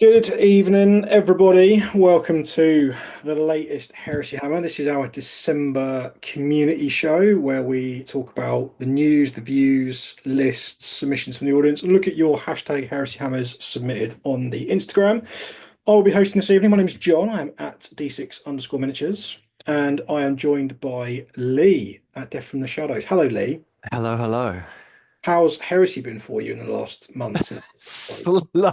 Good evening, everybody. Welcome to the latest Heresy Hammer. This is our December community show where we talk about the news, the views, lists, submissions from the audience. Look at your hashtag Heresy Hammers submitted on the Instagram. I'll be hosting this evening. My name is John. I am at D6 underscore miniatures, and I am joined by Lee at Death from the Shadows. Hello, Lee. Hello, hello. How's Heresy been for you in the last month since? Slow.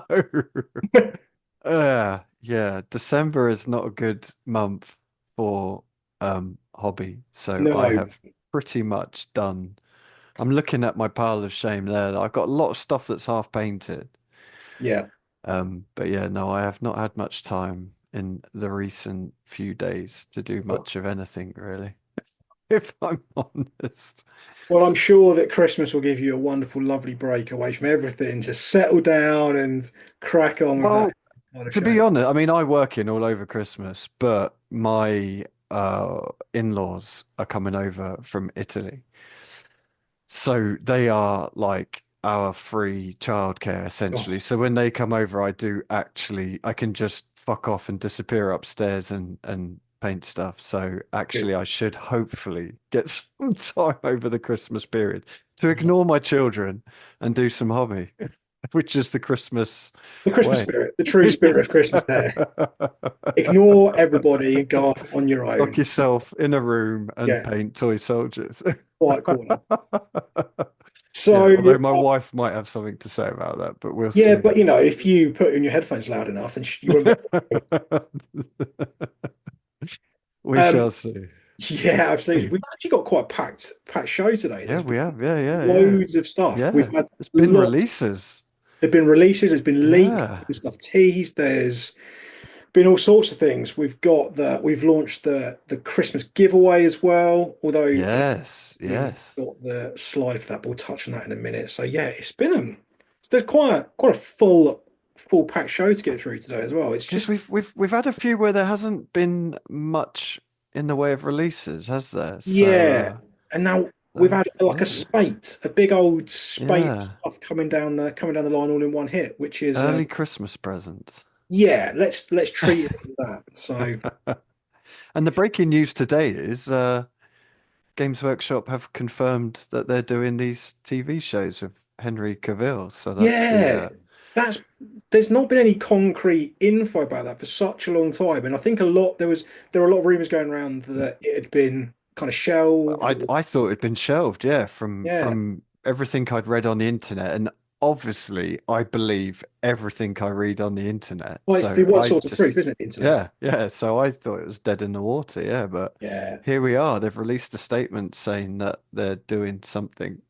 Yeah, December is not a good month for hobby, so I No, have pretty much done. I'm looking at my pile of shame there. I've got a lot of stuff that's half painted. yeah. But yeah, no, I have not had much time in the recent few days to do much of anything really, if I'm honest. Well, I'm sure that Christmas will give you a wonderful, lovely break away from everything. Just settle down and crack on with that Well, kind of to be shame. honest, I mean, I work in all over Christmas, but my in-laws are coming over from Italy. So they are like our free childcare Oh, essentially. So when they come over, I can just fuck off and disappear upstairs and paint stuff. So good. actually, I should hopefully get some time over the Christmas period to ignore my children and do some hobby, which is the Christmas The Christmas way. spirit, the true spirit of Christmas there. Ignore everybody and go off on your Lock own. yourself in a room and Yeah, paint toy soldiers. quiet corner. Yeah, So, although my wife might have something to say about that, but we'll yeah, see. but if you put in your headphones loud enough, then you won't be able to. We Um, shall see. yeah, absolutely. We've actually got quite a packed show today. Yeah, There's we been have. Yeah, yeah, yeah. loads of stuff. We've Yeah. had It's been lots. releases. There've been releases. There's been leaks. Yeah. There's stuff teased. There's been all sorts of things. We've launched the Christmas giveaway as well. Although Yes, we haven't yes. got the slide for that, but we'll touch on that in a minute. So yeah, it's been there's quite a full packed show to get through today as well. It's Yes, just we've had a few where there hasn't been much in the way of releases, has there? So yeah, and now we've so had like yeah. a big old spate of Yeah. stuff coming down the line all in one hit, which is Early Christmas presents. yeah, let's treat it as that. So And the breaking news today is Games Workshop have confirmed that they're doing these TV shows with Henry Cavill. So that's the yeah, that's there's not been any concrete info about that for such a long time, and I think there were a lot of rumors going around that it had been kind of shelved. I thought it'd been shelved, yeah, Yeah, from everything I'd read on the internet. And obviously I believe everything I read on the internet. well, it's the So one I source of truth, just isn't it? The internet. yeah, so I thought it was dead in the water, yeah, but Yeah, here we are. They've released a statement saying that they're doing something.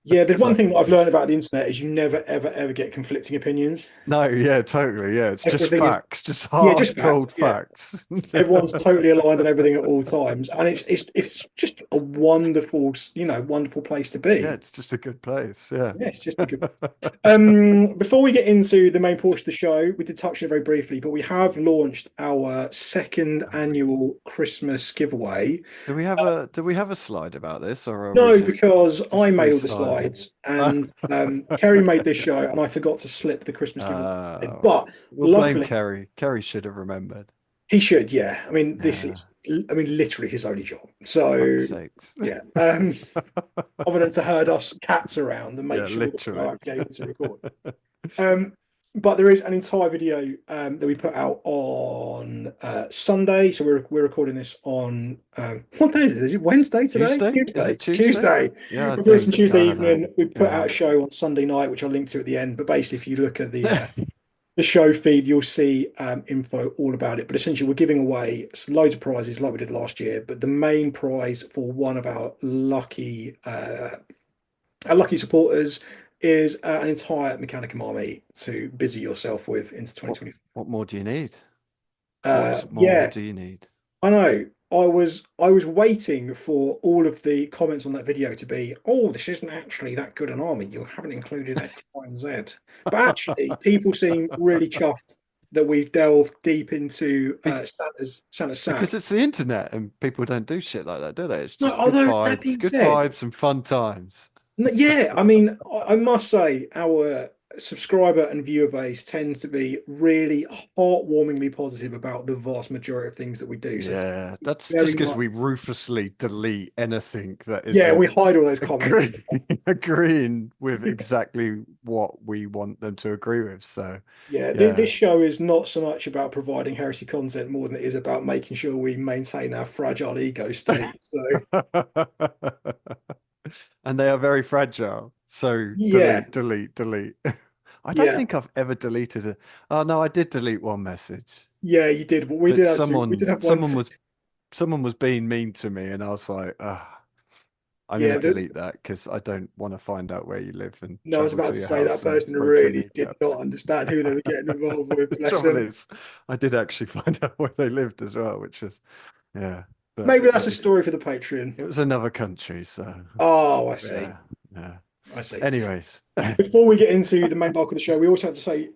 yeah. There's one So thing that I've learned about the internet is you never ever ever get conflicting opinions. no, yeah, totally. Yeah, it's just Everything is facts, just yeah, just hard, fact. cold Yeah, facts. everyone's totally aligned on everything at all times, and it's just a wonderful wonderful place to Yeah, be. it's just a good place. Yeah. Yeah, it's just a good. Before we get into the main portion of the show, we did touch on it very briefly, but we have launched our second annual Christmas giveaway. Do we have a slide about this, or are we No, just because I made all the freestyling? slides and Kerry made this show, and I forgot to slip the Christmas giveaway in. Uh, But we'll blame luckily, Kerry. Kerry should have remembered. he should. Yeah, I mean, Yeah, literally his only job. fuck's So sakes. yeah, other than to herd us cats around and make Yeah, sure that we're literally. actually able to record. Um, but there is an entire video that we put out on Sunday. So we're recording this on what day is it? Is it Wednesday today? Tuesday? Is Tuesday. it Tuesday? Tuesday. Yeah, I We're releasing think. Tuesday I don't know. evening. We put out Yeah. a show on Sunday night, which I'll link to at the end. But basically, if you look at the show feed, you'll see info all about it. But essentially, we're giving away loads of prizes like we did last year. But the main prize for one of our lucky supporters is an entire Mechanicum army to busy yourself with into What 2024. what more do you need? What more Yeah, do you need? I know. I was waiting for all of the comments on that video to be, oh, this isn't actually that good an army. You haven't included X, Y, and Z. But actually, people seem really chuffed that we've delved deep into Santa's Because sack. it's the internet and people don't do shit like that, do they? It's No, just although that being good said, vibes and fun times. yeah, I mean, I must say our subscriber and viewer base tends to be really heartwarmingly positive about the vast majority of things that we do. So Yeah, that's just very because much, we ruthlessly delete anything that yeah, isn't we hide all those comments. agree agreeing with exactly what we want them to agree with. So, Yeah, this yeah. show is not so much about providing heresy content more than it is about making sure we maintain our fragile ego state. So And they are very fragile. So yeah, delete, delete, delete. I don't yeah, think I've ever deleted it. Oh no, I did delete one message. yeah, you did. But we But did have to. We did someone have one. someone was someone was being mean to me and I was like, I'm gonna Yeah, delete that because I don't want to find out where you live and no, I was travel about to to your say that house and person break your really did kneecap. not understand who they were getting involved with. The Bless trouble them. is, I did actually find out where they lived as well, which is yeah, but Maybe that's a story for the Patreon. it was another country, so Oh, I see. yeah, yeah. I see. Anyways, Before we get into the main bulk of the show, we also have to say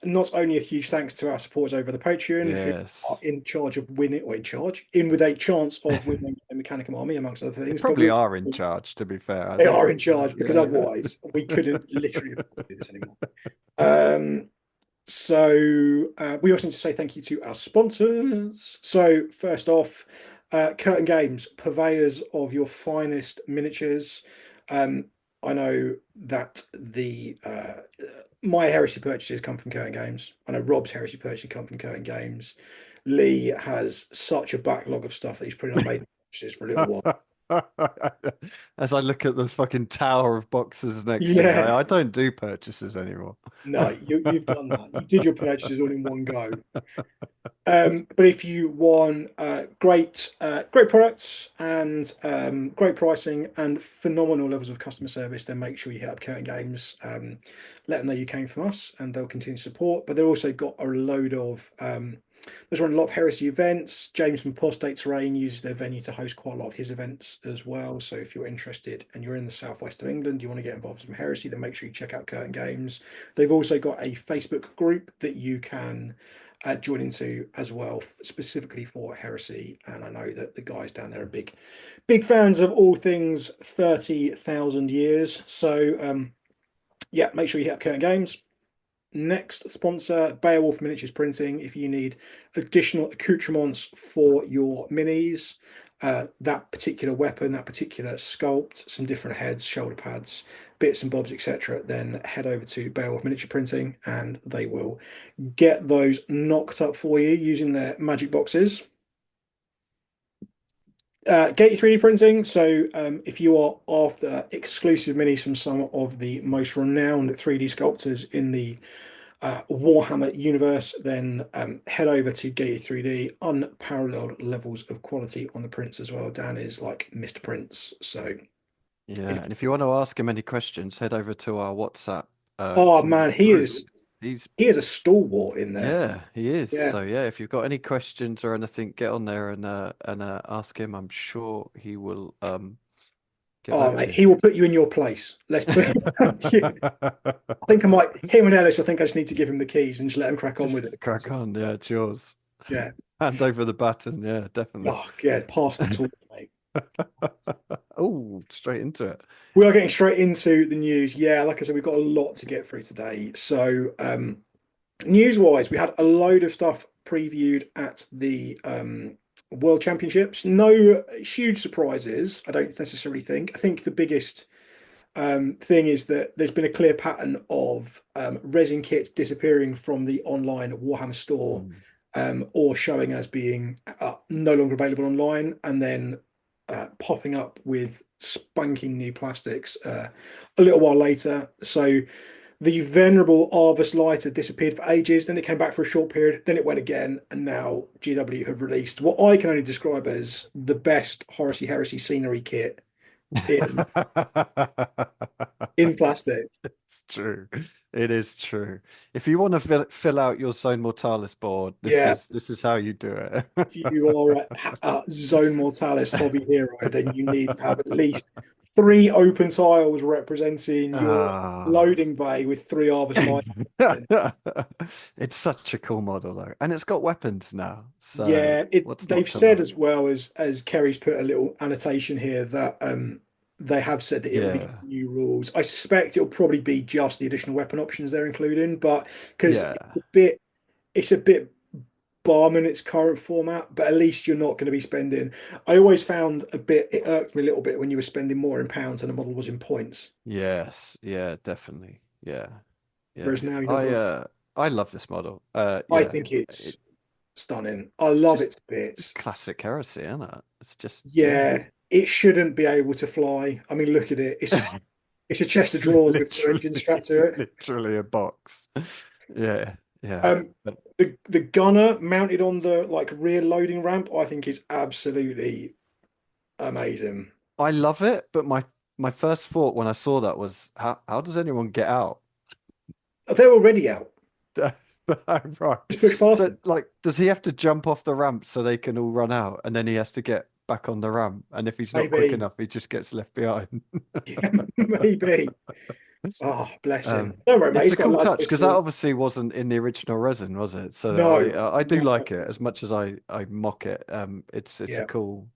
not only a huge thanks to our supporters over the Patreon who are yes, in charge of winning, or in charge, in with a chance of winning a Mechanicum army, amongst other they things, but we probably also, are in charge, to be fair. I they think, are in charge because yeah. otherwise we couldn't literally afford to do this anymore. Um, so we also need to say thank you to our sponsors. So first off, Curtain Games, purveyors of your finest miniatures. Um, I know that the my heresy purchases come from Curtain Games. I know Rob's heresy purchases come from Curtain Games. Lee has such a backlog of stuff that he's probably not made purchases for a little while. As I look at the fucking tower of boxes next to me, Yeah, I don't do purchases anymore. no, you've done that. You did your purchases all in one go. But if you want great products and great pricing and phenomenal levels of customer service, then make sure you hit up Curtain Games. Let them know you came from us, and they'll continue to support. But they've also got a load of there's run a lot of heresy events. James from Prostate Terrain uses their venue to host quite a lot of his events as well. So if you're interested and you're in the southwest of England, you want to get involved in some heresy, then make sure you check out Curtain Games. They've also got a Facebook group that you can join into as well, specifically for heresy. And I know that the guys down there are big fans of all things 30,000 years. So yeah, make sure you hit up Curtain Games. Next sponsor, Beowulf Miniatures Printing. If you need additional accoutrements for your minis, that particular weapon, that particular sculpt, some different heads, shoulder pads, bits and bobs, etc., then head over to Beowulf Miniature Printing and they will get those knocked up for you using their magic boxes. Get 3D printing. So if you are after exclusive minis from some of the most renowned 3D sculptors in the Warhammer universe, then head over to Get 3D. Unparalleled levels of quality on the prints as well. Dan is like Mr. Prints. So Yeah, if and if you want to ask him any questions, head over to our WhatsApp oh man, community group. He's he is a stalwart in there. Yeah, he is. Yeah. So yeah, if you've got any questions or anything, get on there and ask him. I'm sure he will get Oh back mate, to he will put you in your place. Let's put I think I might him and Ellis, I think I just need to give him the keys and just let him crack on with Just it. crack on. Yeah, it's yours. Yeah. Hand over the baton. Yeah, definitely. Oh yeah, pass the torch, mate. Oh, straight into it. We are getting straight into the news. Yeah, like I said, we've got a lot to get through today. So news-wise, we had a load of stuff previewed at the World Championships. No huge surprises, I don't necessarily think. I think the biggest thing is that there's been a clear pattern of resin kits disappearing from the online Warhammer store Mm. or showing as being no longer available online and then popping up with spanking new plastics a little while later. So the venerable Arvis lighter disappeared for ages, then it came back for a short period, then it went again, and now GW have released what I can only describe as the best Horus Heresy scenery kit in plastic. It's true. It is true. If you want to fill out your Zone Mortalis board, Yeah, this is how you do if you are a Zone Mortalis hobby hero, then you need to have at least three open tiles representing your Ah. loading bay with three Arvis lights. It's such a cool model though, and it's got weapons now. So Yeah, what's not they've to said love? as well as Kerry's put a little annotation here that they have said that it will be Yeah. new rules. I suspect it'll probably be just the additional weapon options they're including, but because Yeah. it's a bit bomb in its current format, but at least you're not going to be spending. I always found it irked me a little bit when you were spending more in pounds and the model was in points. Yes. Yeah, definitely. Yeah. Yeah. Whereas now you're not I going to. uh I love this model. I Yeah. think It, it's stunning. I it's love just its bits. classic heresy, isn't it? It's just yeah. Yeah, it shouldn't be able to fly. I mean, look at it. It's a chest of It's drawers with two literally engines strapped to it. literally a box. Yeah. Yeah. Um, But the gunner mounted on the like rear loading ramp, I think is absolutely amazing. I love it, but my first thought when I saw that was how does anyone get out? They're already out. Right. Just push past So them. like does he have to jump off the ramp so they can all run out and then he has to get back on the ramp and if he's not quick Maybe. enough he just gets left behind. Yeah, maybe. Oh, bless him. Um, Don't worry, mate. it's He's a got a cool nice touch because that pistol. obviously wasn't in the original resin, was it? So No, I do no. like it as much as I mock it. It's a Yeah. cool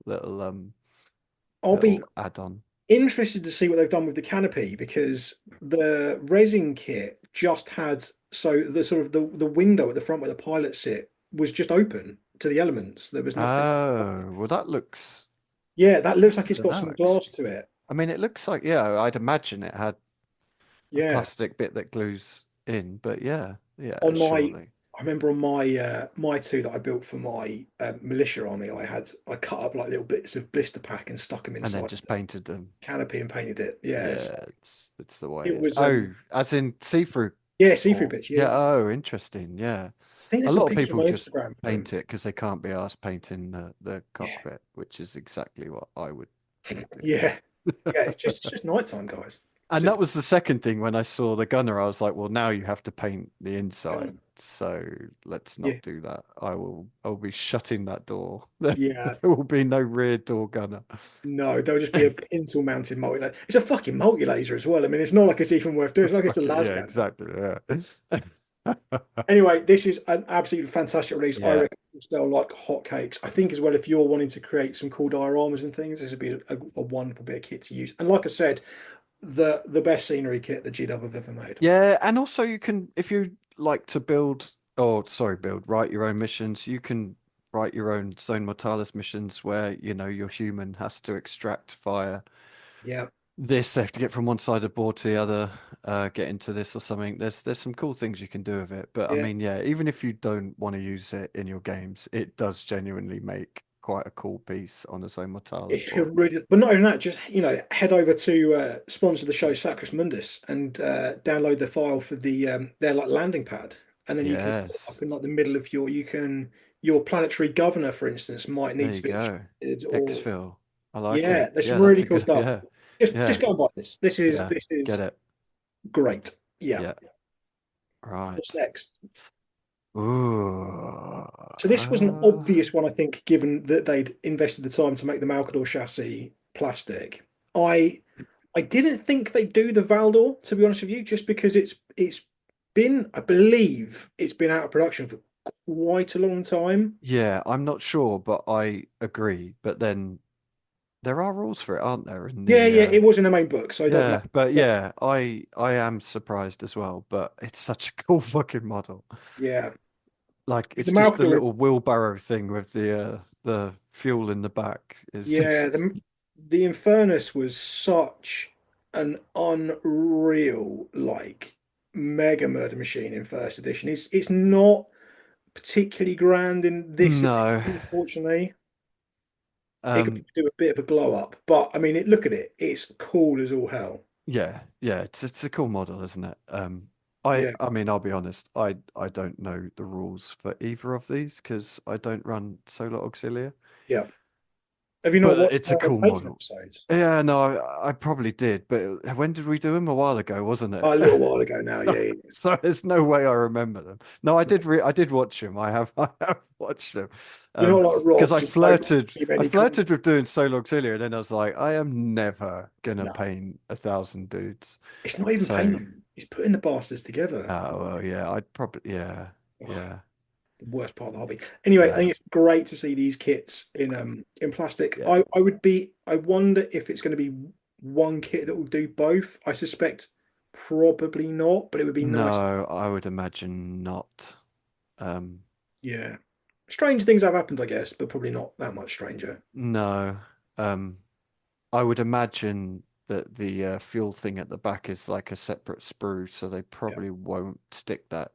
I'll be little add-on. interested to see what they've done with the canopy because the resin kit just had so the sort of the window at the front where the pilots sit was just open to the elements. There was nothing. Oh, well that looks Yeah, that looks like I it's don't got know some glass actually. to it. I mean it looks like yeah, I'd imagine it had a Yeah. plastic bit that glues in, but yeah, yeah, On my, surely. I remember on my two that I built for my militia army, I cut up like little bits of blister pack and stuck them And then inside just the painted them. canopy and painted it. Yeah, so Yeah, it's the way it it is. was Oh, as in see-through. yeah, see-through Or bits. Yeah, yeah, oh, interesting. Yeah. I think A there's some lot of pictures on people my just Instagram for paint them. it because they can't be asked painting the Yeah, cockpit, which is exactly what I would yeah, do. yeah. It's just nighttime, guys. And Just that was the second thing when I saw the gunner, I was like, well, now you have to paint the inside. So let's yeah, not do that. I'll be shutting that door. yeah. There will be no rear door gunner. No, there'll just be a pintle mounted multi laser. It's a fucking multi laser as well. I mean, it's not like it's even worth doing. It's like it's a Okay, las yeah, cannon. exactly. Yeah. Anyway, this is an absolutely fantastic release. I Yeah. reckon it'll sell like hotcakes. I think as well, if you're wanting to create some cool dioramas and things, this would be a wonderful bit of kit to use. And like I said, the best scenery kit that GW have ever made. Yeah, and also you can, if you like to build, oh, sorry, write your own missions, you can write your own Zone Mortalis missions where, your human has to extract via Yeah, this, they have to get from one side of the board to the other, get into this or something. There's some cool things you can do with it. But I yeah. mean, yeah, even if you don't want to use it in your games, it does genuinely make quite a cool piece on a Zone Mortalis It board. really, but not only that, just head over to sponsor the show Sacris Mundus and download the file for their like landing pad, and then you can put it up Yes. in like the middle of your planetary governor, for instance, might need There to you be go. extracted, or Exfil. I like yeah, it. there's some Yeah, that's really a cool good, stuff. yeah. Just Yeah. go and buy this. This is Yeah. this is Get it. great. Yeah. Yeah. What's Right. next? Ooh. So this was an obvious one, I think, given that they'd invested the time to make the Malcador chassis plastic. I I didn't think they'd do the Valdor, to be honest with you, just because it's been, I believe, it's been out of production for quite a long time. Yeah, I'm not sure, but I agree. But then there are rules for it, aren't there? In Yeah, the yeah, it was in the main book, so it does yeah, matter. but But yeah, I am surprised as well. But it's such a cool fucking model. yeah, Like the it's just a Malcador, little wheelbarrow thing with the fuel in the back. Is yeah, just the Infernus was such an unreal like mega murder machine in first edition. It's not particularly grand in this edition, no. unfortunately. It could Um, do a bit of a glow up, but I mean, look at it. It's cool as all hell. yeah, yeah, it's a cool model, isn't it? I Yeah, I mean, I'll be honest, I don't know the rules for either of these because I don't run Solar Auxilia. yeah. Have you not But watched it's a cool Patreon model. episodes? Yeah, no, I probably did, but when did we do them? A while ago, wasn't it? Oh, a little while ago now. Yeah, yeah. So there's no way I remember them. No, I did watch them. I have watched them. You're not like Because Rob, just don't keep I any content. flirted with doing Solo Auxiliary, and then I was like, I am never gonna No, paint 1,000 dudes. it's not even So, painting. It's putting the bastards together. oh well, yeah, I'd probably yeah, Oh, yeah, the worst part of the hobby. Anyway, I yeah, think it's great to see these kits in plastic. yeah. I wonder if it's going to be one kit that will do both? I suspect probably not, but it would be nice. No, I would imagine not. Um, Yeah. Strange things have happened, I guess, but probably not that much stranger. no. Um, I would imagine that the fuel thing at the back is like a separate sprue, so they Yeah. probably won't stick that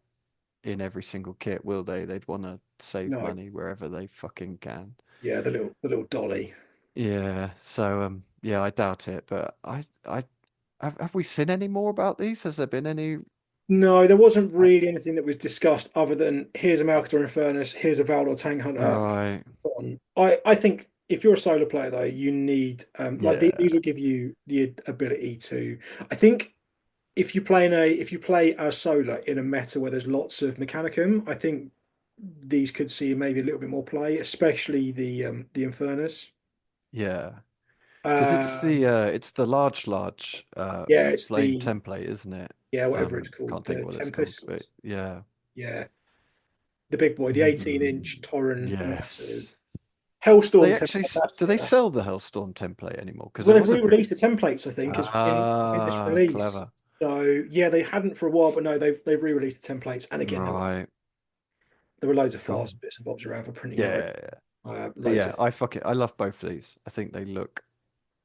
in every single kit, will they? They'd want to save No. money wherever they fucking can. Yeah, the little dolly. Yeah, so yeah, I doubt it, but I have we seen any more about these? Has there been any? No, there wasn't I, really anything that was discussed other than here's a Malcador Infernus, here's a Valdor Tank Hunter. right. I think if you're a solo player though, you need like these Yeah. will give you the ability to. I think if you play as solo in a meta where there's lots of Mechanicum, I think these could see maybe a little bit more play, especially the Infernus. Yeah. Because Um, it's the large yeah, it's flame the template, isn't it? yeah whatever it's called, Can't think the what it's called, but Tempest. yeah. Yeah, the big boy, the 18-inch Mm, Torrent massive yes. Hellstorm They template. actually That's do it. they sell the Hellstorm template anymore? Because Well, there they've was a bit. re-released the templates, I think, as in this Ah, release. clever. So yeah, they hadn't for a while, but no, they've re-released the templates. And again, Right. there were loads of Cool. fast bits and bobs around for printing and Yeah, yeah. But loads yeah, of I love both of these. I think they look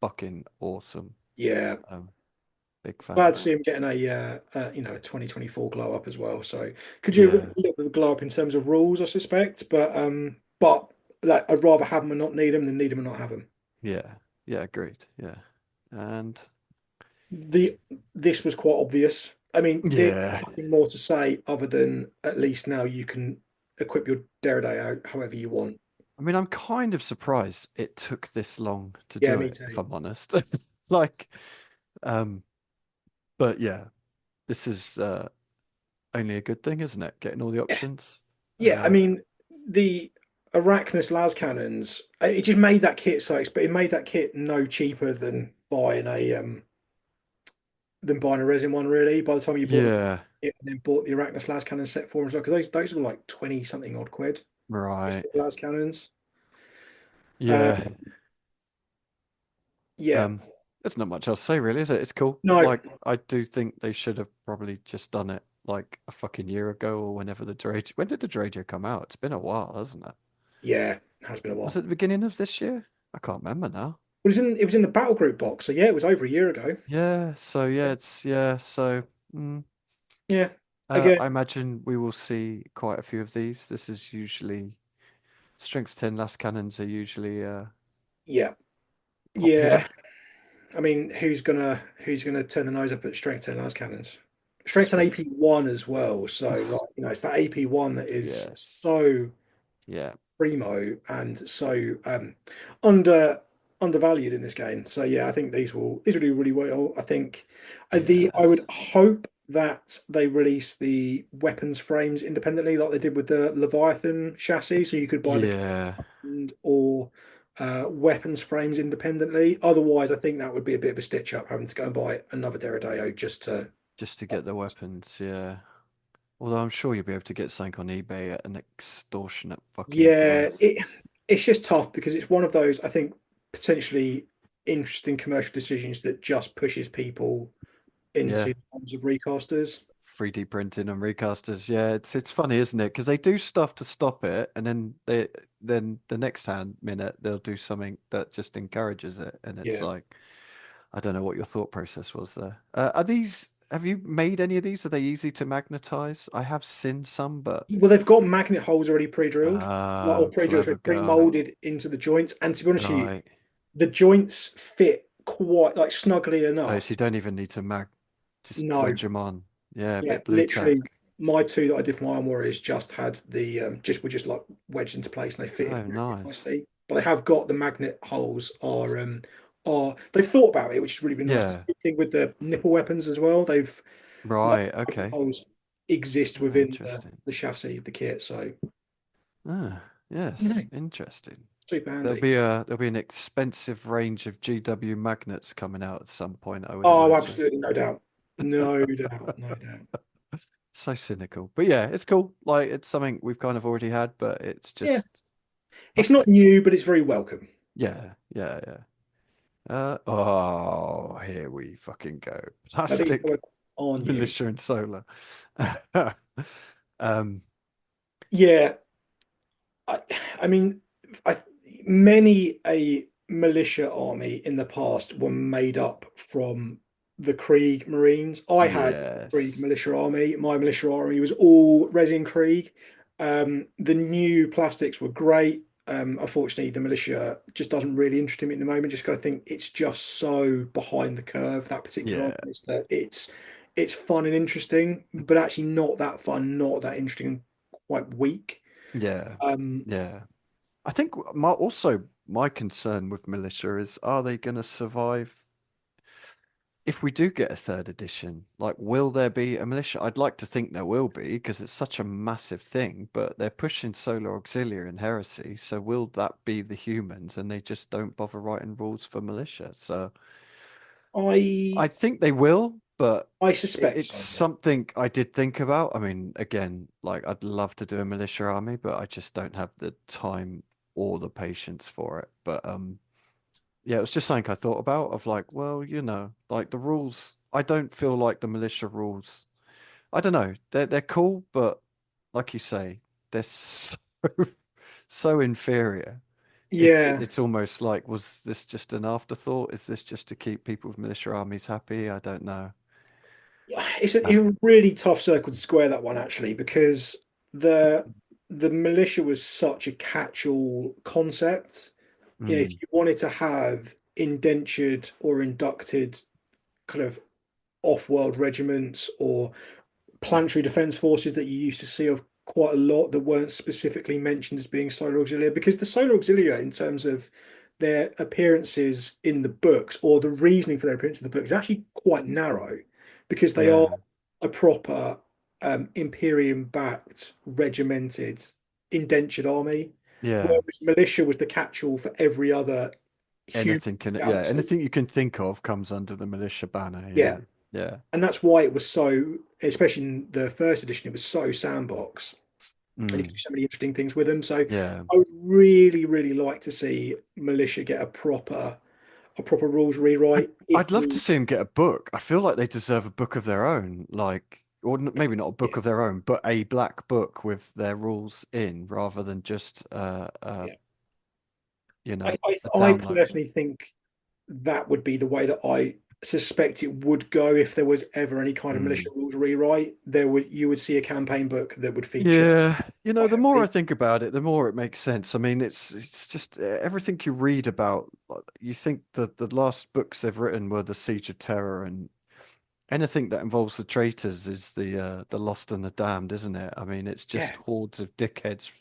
fucking awesome. yeah. Um, Big fan. Glad to see him getting a 2024 glow up as well. So could you have a Yeah, little bit of glow up in terms of rules, I suspect, but like I'd rather have them and not need them than need them and not have them. yeah, yeah, agreed. Yeah. And The This was quite obvious. I mean, there's yeah, nothing more to say other than at least now you can equip your Derriday out however you want. I mean, I'm kind of surprised it took this long to Yeah, do me it, if too. I'm honest. Like, um, but yeah, this is only a good thing, isn't it? Getting all the Yeah, options. yeah. I mean, the Arachnus las cannons. It just made that kit so, but it made that kit no cheaper than buying a resin one. Really, by the time you bought the Yeah, kit and then bought the Arachnus las cannon set for them as well, because those were like 20 something odd quid just right. for the las cannons. Uh, Yeah. yeah, Um, there's not much else to say, really, is it? It's cool. no, Like, I do think they should have probably just done it like a fucking year ago or whenever the Dradio. When did the Dradio come out? It's been a while, hasn't it? yeah, it has been a Was while. it the beginning of this year? I can't remember now. It was in the battle group box, so yeah, it was over a year ago. Yeah, so yeah, it's yeah, so mm, Yeah, again, I imagine we will see quite a few of these. This is usually strength 10 last cannons are usually yeah, popular. yeah. I mean, who's gonna turn the nose up at strength 10 las cannons? Strength That's 10 true. AP1 as well. So like, it's that AP1 that is Yes. so Yeah. primo and so under undervalued in this game. So yeah, I think these will do really well. I think I would Yes. hope that they release the weapons frames independently, like they did with the Leviathan chassis, so you could buy the Yeah. or weapons frames independently. Otherwise, I think that would be a bit of a stitch up having to go and buy another Deredeo just to. Just to get the weapons, yeah. Although I'm sure you'll be able to get something on eBay at an extortionate fucking Yeah, price. it's just tough because it's one of those I think potentially interesting commercial decisions that just pushes people Yeah. into the arms of recasters. 3D printing and recasters. Yeah, it's funny, isn't it? Because they do stuff to stop it, and then the next hand minute they'll do something that just encourages it, and it's Yeah. like I don't know what your thought process was there. Are these? Have you made any of these? Are they easy to magnetize? I have seen some, but Well, they've got magnet holes already pre-drilled, like, or pre-drilled, clever so guy. pre-molded into the joints. And to be honest with you, Right. the joints fit quite like snugly Oh, enough. so you don't even need to just No, wedge them on. Yeah, a yeah, bit blue literally, tack. my two that I did for my Iron Warriors just had the just like wedged into place and they fitted Oh, really nice. nicely. But they have got the magnet holes are they've thought about it, which has really been nice. Yeah. The thing with the nipple weapons as well, they've like Right. magnet Okay. holes exist Ah, within interesting. the chassis of the kit, so Ah, yeah, yes, interesting. super handy. There'll be an expensive range of GW magnets coming out at some point, I would Oh, imagine. absolutely, no doubt, no doubt, no doubt. So cynical. But yeah, it's cool. Like it's something we've kind of already had, but it's Yeah, just it's not lovely. new, but it's very welcome. Yeah, yeah, yeah. Oh, here we fucking go. I think Plastic it's on you. militia and solar. Um, Yeah, I, I mean, I, many a militia army in the past were made up from the Krieg Marines. I had a Krieg yes. militia army. My militia army was all resin Krieg. The new plastics were great. Unfortunately, the militia just doesn't really interest me at the moment. Just 'cause I think it's just so behind the curve, that particular army, Yeah. is that it's fun and interesting, but actually not that fun, not that interesting, and quite weak. Yeah. Um, Yeah. I think my concern with militia is, are they going to survive if we do get a third edition? Like, will there be a militia? I'd like to think there will be because it's such a massive thing, but they're pushing Solar Auxiliary and Heresy, so will that be the humans and they just don't bother writing rules for militia? So I I think they will, but I suspect it's so. Yeah. something I did think about. I mean, again, like I'd love to do a militia army, but I just don't have the time or the patience for it. But yeah, it was just something I thought about of like, well, like the rules, I don't feel like the militia rules. I don't know. They're cool, but like you say, they're so so inferior. Yeah, It's almost like, was this just an afterthought? Is this just to keep people with militia armies happy? I don't know. it's Uh, a really tough circle to square, that one, actually, because the the militia was such a catch-all concept. You know, if mm, you wanted to have indentured or inducted kind of off-world regiments or planetary defense forces that you used to see of quite a lot that weren't specifically mentioned as being Solar Auxilia, because the Solar Auxilia, in terms of their appearances in the books or the reasoning for their appearance in the book, is actually quite narrow, because they are yeah, a proper Imperium backed, regimented, indentured army, yeah. whereas militia was the catch-all for every other human Anything can, yeah, galaxy. anything you can think of comes under the militia banner. Yeah. Yeah, yeah. And that's why it was so, especially in the first edition, it was so sandbox, and you could Mm, do so many interesting things with them. So yeah. I would really, really like to see Militia get a proper rules I'd, rewrite. I'd If love to we, see them get a book. I feel like they deserve a book of their own, like, or maybe not a book yeah, of their own, but a black book with their rules in, rather than just yeah, a I download. personally think that would be the way that I suspect it would go if there was ever any kind of militia Mm. rules rewrite. There would You would see a campaign book that would feature Yeah, quite the more I heavily. think about it, the more it makes sense. I mean, it's just everything you read about. You think the last books they've written were the Siege of Terror, and anything that involves the traitors is the Lost and the Damned, isn't it? I mean, it's just Yeah, hordes of dickheads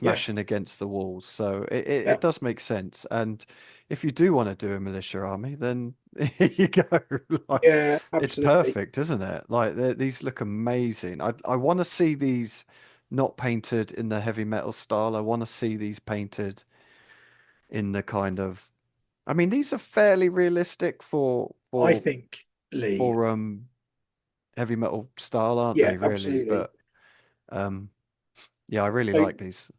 yeah, smashing against the walls. So it yeah, does make sense. And if you do want to do a militia army, then here you go. Like, yeah, it's absolutely. perfect, isn't it? Like these look amazing. I want to see these not painted in the heavy metal style. I want to see these painted in the kind of. I mean, these are fairly realistic I think, Lee, for heavy metal style, aren't yeah, they? Really, absolutely. but um, yeah, I really So like these.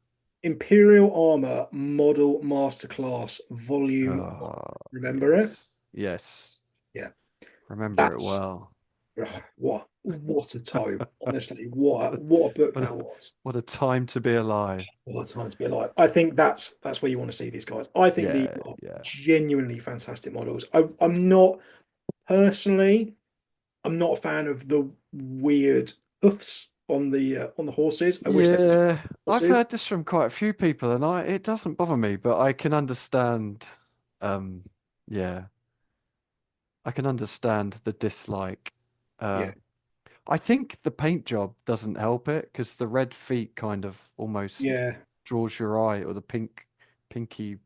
Imperial Armor Model Masterclass Volume 1. Oh, Remember it? yes. Yes. Yeah. Remember it That's well. what a tome. Honestly, what a book What a that was. what a time to be alive. What a time to be alive. I think that's where you want to see these guys. I think these Yeah, are yeah. genuinely fantastic models. I'm not personally, I'm not a fan of the weird hoofs on the horses. I wish they were just Yeah, I've horses. heard this from quite a few people and it doesn't bother me, but I can understand um yeah, I can understand the dislike. Uh Yeah. I think the paint job doesn't help it because the red feet kind of almost Yeah. draws your eye, or the pinky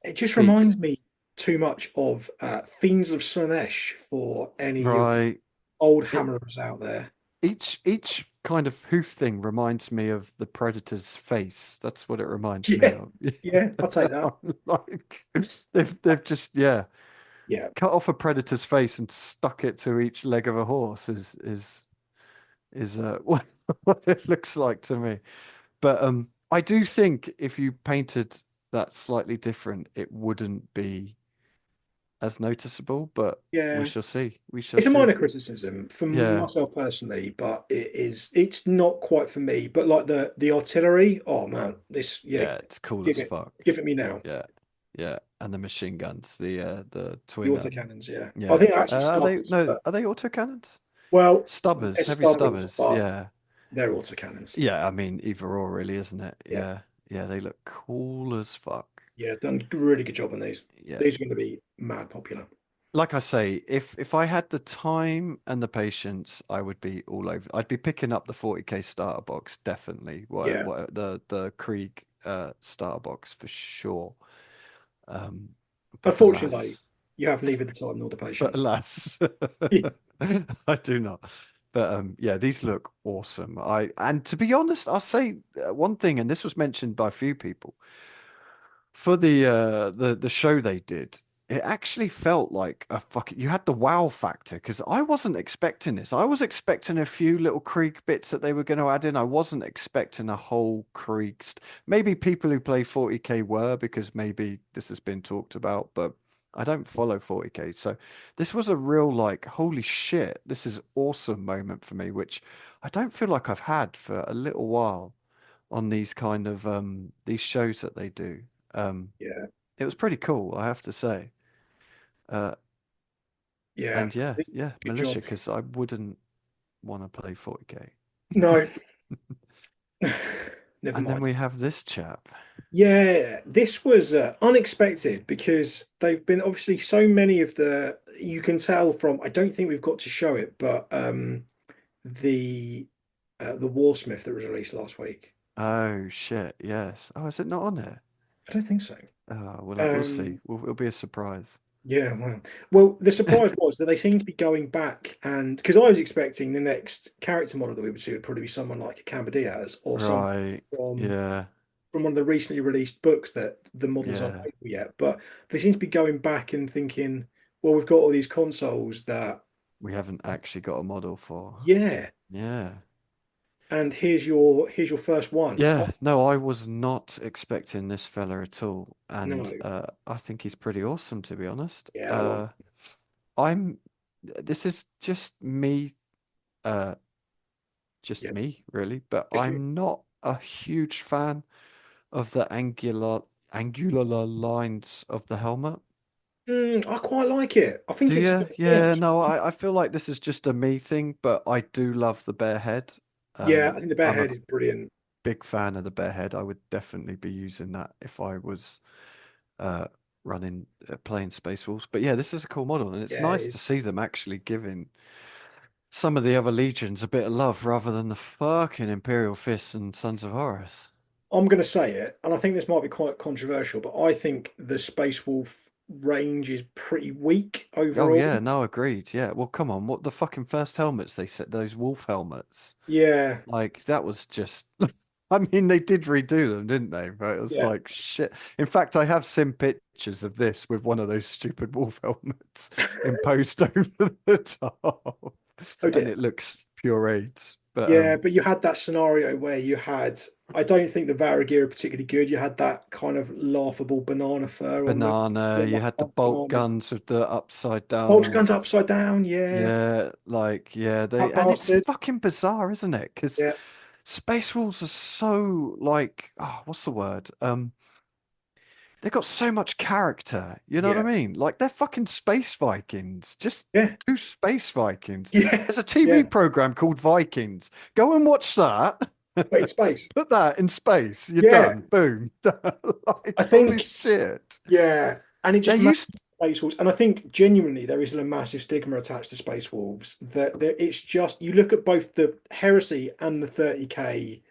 It just feet. reminds me too much of Fiends of Slanesh for any of the Right. old It hammerers out there. each kind of hoof thing reminds me of the predator's face. That's what it reminds me Yeah, of. yeah, I'll take that. Like they've just, yeah, Yeah, cut off a predator's face and stuck it to each leg of a horse is what it looks like to me. But I do think if you painted that slightly different, it wouldn't be. as noticeable, but we Yeah. shall see. We shall It's a see. minor criticism from Yeah, myself personally, but it's not quite for me. But like the artillery, oh man, this yeah, yeah, it's cool give as it fuck. give it me now. Yeah, yeah, and the machine guns, the The twin autocannons, yeah. I yeah. think they're actually Are they stubbers, no? but Are they autocannons? well, they're Stubbers, heavy stubbers, stubbers. but Yeah, they're autocannons. yeah. I mean, either or, really, isn't it? Yeah. Yeah, yeah. They look cool as fuck. Yeah, done a really good job on these. Yeah. These are going to be mad popular. Like I say, if I had the time and the patience, I would be all over. I'd be picking up the 40k starter box, definitely. Yeah. The Krieg starter box for sure. But Unfortunately, alas, you have neither the time nor the but patience. alas, I do not. But yeah, these look awesome. And to be honest, I'll say one thing, and this was mentioned by a few people for the show they did. It actually felt like a fucking you had the wow factor because I wasn't expecting this. I was expecting a few little Krieg bits that they were going to add in. I wasn't expecting a whole Krieg. Maybe people who play 40k were because maybe this has been talked about, but I don't follow 40k. So this was a real like holy shit, this is awesome moment for me, which I don't feel like I've had for a little while on these kind of these shows that they do. Um, Yeah. it was pretty cool, I have to say. Uh, Yeah. and yeah, yeah, Good Militia, job. because I wouldn't want to play 40k. No, never And then mind. we have this chap. Yeah, this was unexpected because they've been obviously so many of you can tell from, I don't think we've got to show it, but the the Warsmith that was released last week. Oh shit, yes. Oh, is it not on there? I don't think so. We'll see. Um, It'll be a surprise. yeah, well, the surprise was that they seem to be going back and because I was expecting the next character model that we would see would probably be someone like a Cameron Diaz or some Right. from Yeah. from one of the recently released books that the models aren't Yeah. available yet. But they seem to be going back and thinking, well, we've got all these consoles that, We haven't actually got a model for. yeah, Yeah. and here's your first one. Oh, Yeah. No, I was not expecting this fella at all. no, And I think he's pretty awesome, to be honest. yeah, I like, I'm this is uh just yeah, me, really, but just you. I'm not a huge fan of the angular lines of the helmet. I quite like it. I Do think it's a you? bit Yeah, edge. no, I feel like this is just a me thing, but I do love the bear head. Yeah, I think the bare I'm a head is brilliant. big fan of the bear head. I would definitely be using that if I was uh running playing Space Wolves. But yeah, this is a cool model, and it's Yeah, it nice to is. see them actually giving some of the other legions a bit of love rather than the fucking Imperial Fists and Sons of Horus. I'm going to say it, and I think this might be quite controversial, but I think the Space Wolf range is pretty weak Oh overall. yeah, no, agreed. Yeah, well, come on, what the fucking first helmets they set, those wolf helmets, Yeah, like that was just. I mean, they did redo them, didn't they? But it was yeah. like shit. In fact, I have seen pictures of this with one of those stupid wolf helmets imposed over the top, Oh and dear. it looks pureed. But Yeah, but you had that scenario where you had, I don't think the Varigir are particularly good. You had that kind of laughable banana fur on the banana, on you that had the front bolt bananas. guns with the upside Bolts down. guns upside down, yeah. Yeah, like yeah, That and it's bastard. fucking bizarre, isn't it? Because Yeah, Space Wolves are so like, oh, what's the word? They've got so much character. You know what I yeah, mean? Like they're fucking space Vikings. Just yeah, two space Vikings. yeah, There's a TV yeah. program called Vikings. Go and watch that. But in space. Put that in space. You're Yeah. done. Boom. Like I holy think, shit. yeah. And it They just makes used Space Wolves. And I think genuinely there is a massive stigma attached to Space Wolves that it's just you look at both the Heresy and the 30k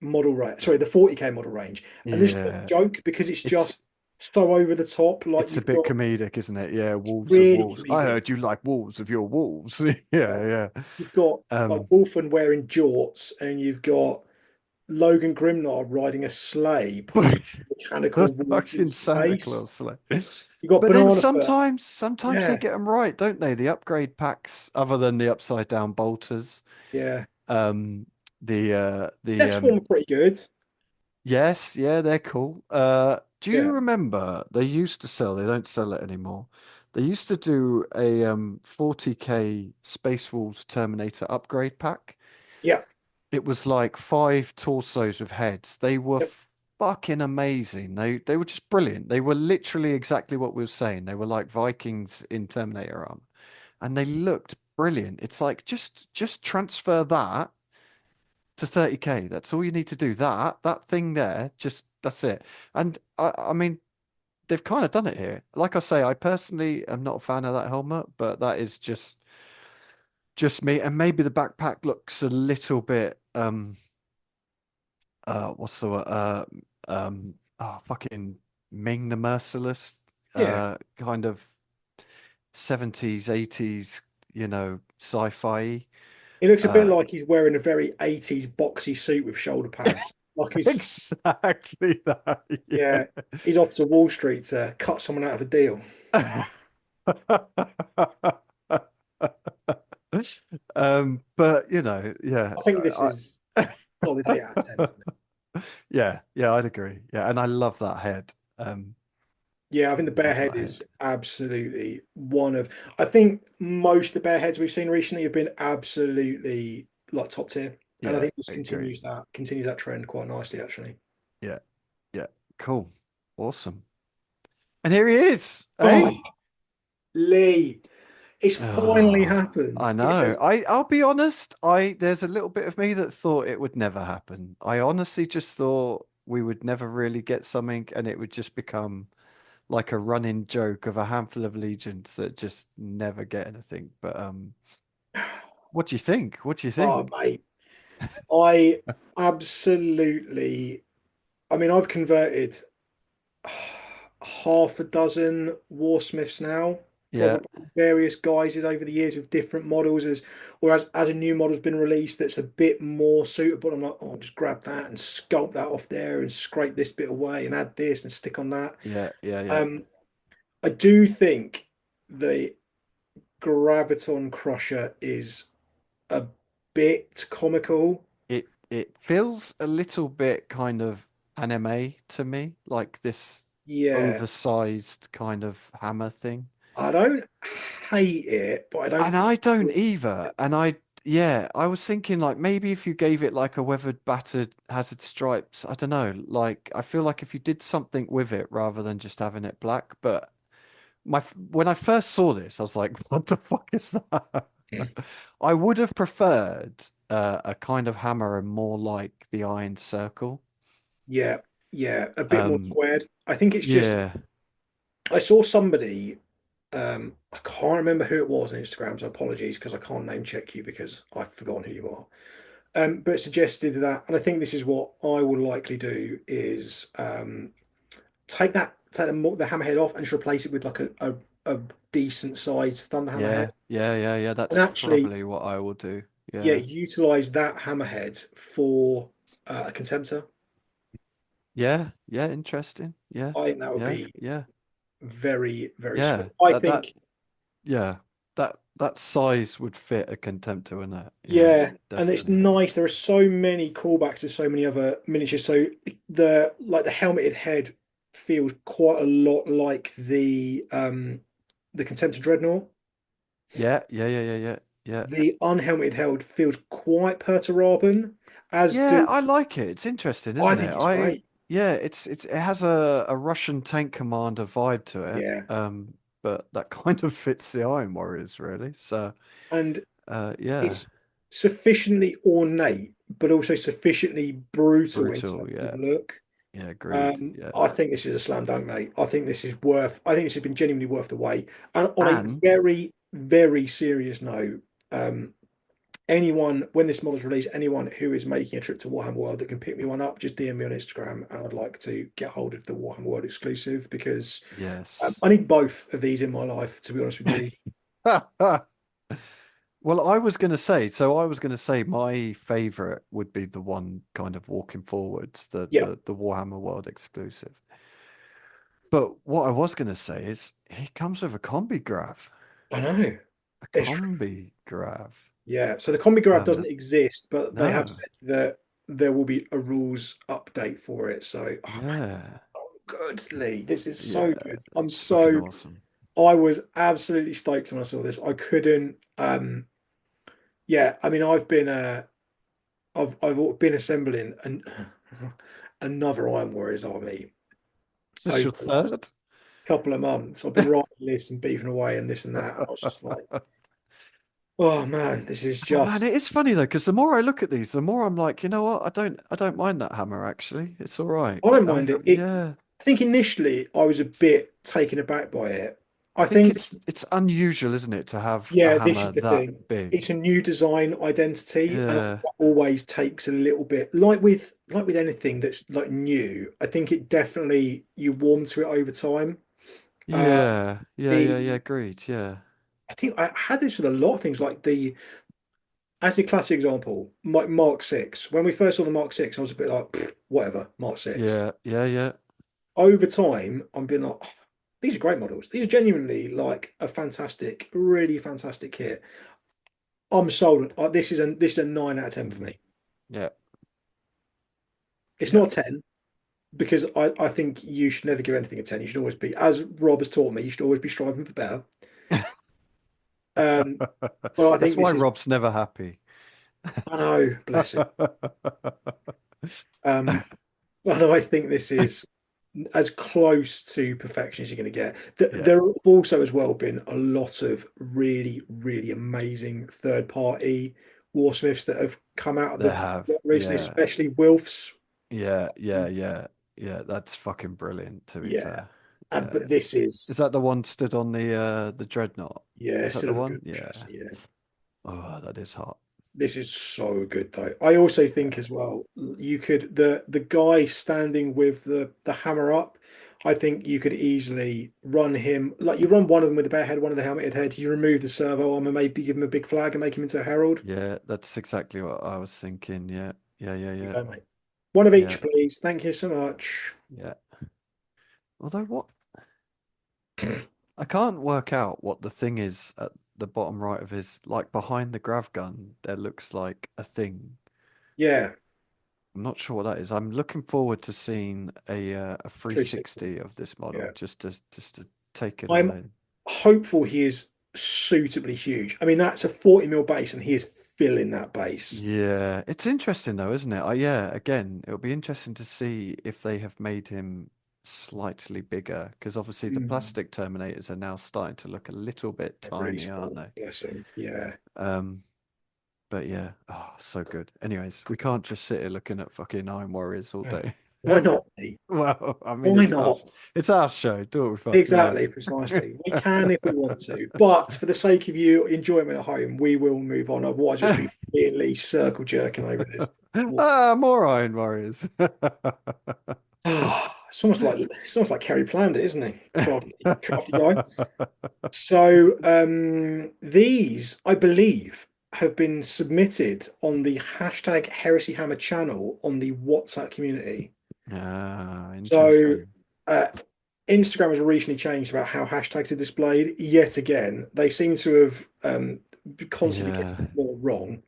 model range, sorry, the 40k model range, and this is a yeah. joke because it's It's just so over the top. Like It's a you've bit got comedic, isn't it? Yeah, wolves of really wolves. I comedic. heard you like wolves of your wolves. Yeah. Yeah, yeah. You've got like Um, Wolfen wearing jorts, and you've got Logan Grimnar riding a sleigh, pulling mechanical wolves fucking into Santa space. Claus sleigh. You've got But then Banana Fur. sometimes they Yeah, get them right, don't they? The upgrade packs, other than the upside down bolters. yeah. Um, the Death Swarm are pretty good. yes, yeah, they're cool. Do you Yeah. remember they used to sell? They don't sell it anymore. They used to do a 40k Space Wolves Terminator upgrade pack. Yeah. It was like five torsos with heads. They were Yep. fucking amazing. They were just brilliant. They were literally exactly what we were saying. They were like Vikings in Terminator armor, and they looked brilliant. It's like just transfer that to 30k. That's all you need to do. That thing there, just that's it. And I mean, they've kind of done it here. Like I say, I personally am not a fan of that helmet, but that is just me. And maybe the backpack looks a little bit what's the word? Oh, fucking Ming the Merciless, Yeah. kind of 70s, 80s, sci-fi. He looks a bit Uh, like he's wearing a very 80s boxy suit with shoulder pads. Like he's, exactly that. yeah, he's off to Wall Street to cut someone out of a deal. Yeah. But yeah, I think this is solid 8 out of 10 for me. yeah, I'd agree. Yeah, and I love that head. Um, Yeah, I think the bear love head that is head. absolutely one of. I think most of the bear heads we've seen recently have been absolutely like top tier, and I Yeah, think this I agree. continues that trend quite nicely actually. Yeah, yeah, cool, awesome. And here he is, Oh, eh? Lee, it's finally Oh, happened. I It know. has. I'll be honest. There's a little bit of me that thought it would never happen. I honestly just thought we would never really get something, and it would just become like a running joke of a handful of legions that just never get anything. But what do you think? What do you Oh, think? mate, I absolutely. I mean, I've converted half a dozen Warsmiths now, Yeah, probably various guises over the years with different models as a new model's been released that's a bit more suitable. I'm like, oh, I'll just grab that and sculpt that off there and scrape this bit away and add this and stick on that. yeah, yeah, yeah. Um, I do think the Graviton Crusher is a bit comical. It feels a little bit kind of anime to me, like this Yeah, oversized kind of hammer thing. I don't hate it, but I don't. And I don't either. And yeah, I was thinking like maybe if you gave it like a weathered, battered Hazard Stripes, I don't know. Like I feel like if you did something with it rather than just having it black. But when I first saw this, I was like, what the fuck is that? I would have preferred a kind of hammer and more like the Iron Circle. Yeah, yeah, a bit more Um, squared. I think it's just yeah, I saw somebody, I can't remember who it was on Instagram, so apologies because I can't name check you because I've forgotten who you are. But suggested that, and I think this is what I will likely do is take the hammerhead off and just replace it with like a decent sized thunder hammerhead, yeah. and That's actually, probably what I will do. yeah, Yeah, utilize that hammerhead for a contemptor. yeah. Interesting. Yeah, I think that would yeah, be yeah, very, very sweet. yeah. I That think. yeah. That size would fit a Contemptor in that. Yeah, Yeah, and it's definitely. nice. There are so many callbacks to so many other miniatures. So the helmeted head feels quite a lot like the Contemptor Dreadnought. Yeah. The unhelmeted head feels quite Perturbaban, as Yeah, do I like it. It's interesting, I isn't it? think it's great. Yeah, it has a Russian tank commander vibe to it. Yeah, But that kind of fits the Iron Warriors really. So, and yeah, it's sufficiently ornate, but also sufficiently brutal in brutal. terms of Yeah, look. yeah, agreed. Yeah, I think this is a slam dunk, mate. I think this is worth. I think this has been genuinely worth the wait. And on a and very, very serious note, um, anyone when this model's released, anyone who is making a trip to Warhammer World that can pick me one up, just DM me on Instagram, and I'd like to get hold of the Warhammer World exclusive because yes. I need both of these in my life. To be honest with you, Well, I was going to say my favorite would be the one kind of walking forwards, the yeah, the the Warhammer World exclusive. But what I was going to say is he comes with a combi grav. I know. A It's combi grav. yeah. So the Combi Graph doesn't Um, exist, but they have no. said that there will be a rules update for it. So, oh, Yeah. good, Lee. This is Yeah. so good. I'm It's fucking so awesome. I was absolutely stoked when I saw this. I couldn't. Yeah, I mean, I've been assembling another Iron Warriors army This is over your the last third? couple of months. I've been writing lists and beefing away and this and that. And I was just like, oh man, this is Oh man, it just. is funny though, because the more I look at these, the more I'm like, you know what? I don't mind that hammer actually. It's all right. I don't I mind mean, it. yeah, I think initially I was a bit taken aback by it. I I think think, it's unusual, isn't it, to have a yeah, this is hammer the that thing. big? It's a new design identity, and I think Yeah, that always takes a little bit, like with anything that's like new. I think it definitely you warm to it over time. Uh, yeah, yeah, yeah, yeah. the Agreed. Yeah, I think I had this with a lot of things, like the as a classic example, Mark Six. When we first saw the Mark Six, I was a bit like, "Pfft, whatever, Mark Six. yeah, yeah, yeah, Over time, I'm being like, "Oh, these are great models. These are genuinely like a fantastic, really fantastic kit. I'm sold. This is a 9 out of 10 for me. yeah, It's yeah. not a 10 because I think you should never give anything a 10. You should always be, as Rob has taught me, you should always be striving for better. Um, but I That's think why this is, Rob's never happy. I know, bless him. Um, but I think this is as close to perfection as you're going to get. Yeah, There have also, as well, been a lot of really, really amazing third party Warsmiths that have come out of they the have. recently, Yeah, especially Wilf's. yeah, yeah, yeah, yeah. That's fucking brilliant, to be Yeah. fair. Yeah. But this Is is, that the one stood on the dreadnought? yeah, Is that still the has a one? good Yeah. chassis. Yeah. Oh, that is hot. This is so good though. I also think Yeah. as well, you could the guy standing with the hammer up, I think you could easily run him like you run one of them with the bare head, one of the helmeted head, you remove the servo armor, maybe give him a big flag and make him into a herald. Yeah, that's exactly what I was thinking. Yeah. Yeah, yeah, You yeah. go, mate. One of Yeah. each, please. Thank you so much. Yeah. Although what I can't work out what the thing is at the bottom right of his like behind the grav gun, there looks like a thing. Yeah, I'm not sure what that is. I'm looking forward to seeing a 360. 360 of this model Yeah. just to take it all I'm in. hopeful he is suitably huge. I mean, that's a 40 mil base and he is filling that base. Yeah, it's interesting though, isn't it? Yeah, again, it'll be interesting to see if they have made him slightly bigger because obviously the Mm. plastic Terminators are now starting to look a little bit They're really tiny, aren't small, they? bless him. Yeah. Um, but yeah, oh, so good. Anyways, we can't just sit here looking at fucking Iron Warriors all day. Why not, mate? Well, I mean, Why not? it's our show. Do what we fucking like. Exactly, precisely. We can if we want to, but for the sake of you enjoyment at home, we will move on. Otherwise, it'll be me and Lee circle jerking over this. Ah, more Iron Warriors. It's almost like Kerry planned it, isn't he? Crafty, crafty guy. So these, I believe, have been submitted on the hashtag Heresy Hammer channel on the WhatsApp community. Ah, So interesting. uh, Instagram has recently changed about how hashtags are displayed. Yet again, they seem to have constantly Yeah. getting more wrong.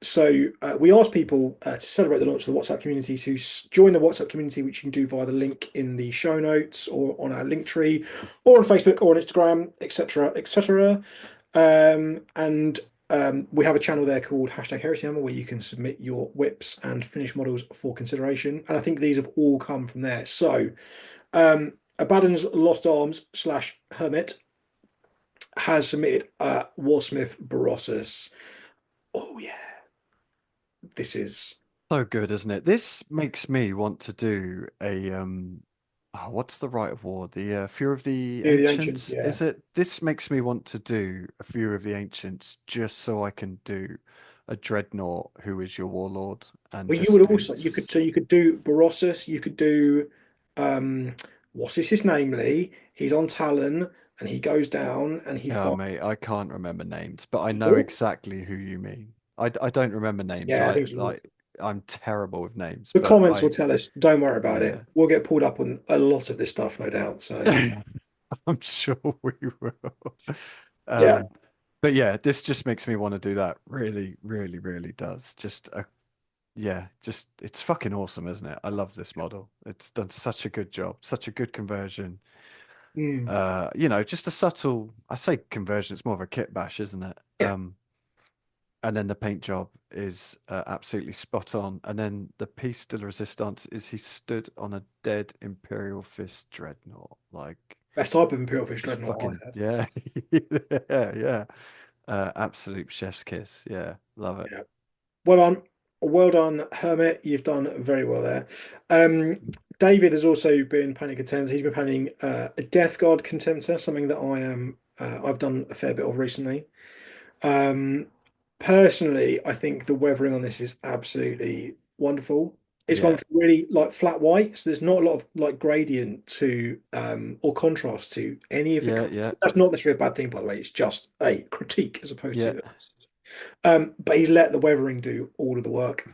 So we asked people to celebrate the launch of the WhatsApp community to join the WhatsApp community, which you can do via the link in the show notes or on our link tree or on Facebook or on Instagram, etc., etc. And we have a channel there called hashtag Heresy Hammer where you can submit your whips and finished models for consideration. And I think these have all come from there. So Abaddon's Lost Arms slash Hermit has submitted Warsmith Barossus. Oh yeah, this is So good, isn't it? This makes me want to do a oh, what's the Rite of War? The Fear of the yeah, the ancients. Ancients, Yeah. is it? This makes me want to do a Fear of the Ancients just so I can do a Dreadnought who is your warlord and Well, you just would do also you could do Barossus. You could do um, what's his name? Lee. He's on Talon and he goes down and he oh fights. mate, I can't remember names, but I know Lord? exactly who you mean. I don't remember names. Yeah, I I think it's Lord. like I'm terrible with names, The but comments will I tell us. Don't worry about it. yeah. We'll get pulled up on a lot of this stuff, no doubt. So I'm sure we will. yeah, Um, but yeah, this just makes me want to do that. Really, really, really does. Yeah, just it's fucking awesome, isn't it? I love this model. It's done such a good job, such a good conversion. Mm. Just a subtle, I say conversion, it's more of a kit bash, isn't it? Yeah, And then the paint job is absolutely spot on. And then the piece de la resistance is he stood on a dead Imperial Fist dreadnought. Like, best type of Imperial Fish just Dreadnought fucking, I had. yeah. Yeah, yeah. Absolute chef's kiss. Yeah, love it. Yeah. Well done. Well done, Hermit. You've done very well there. Um, David has also been painting Contemptor. He's been painting a Death Guard Contemptor, something that I've done a fair bit of recently. Um, Personally, I think the weathering on this is absolutely wonderful. It's gone Yeah, for really like flat white, so there's not a lot of like gradient to or contrast to any of the yeah, colors. yeah, That's not necessarily a bad thing, by the way. It's just a critique as opposed yeah. to. But he's let the weathering do all of the work.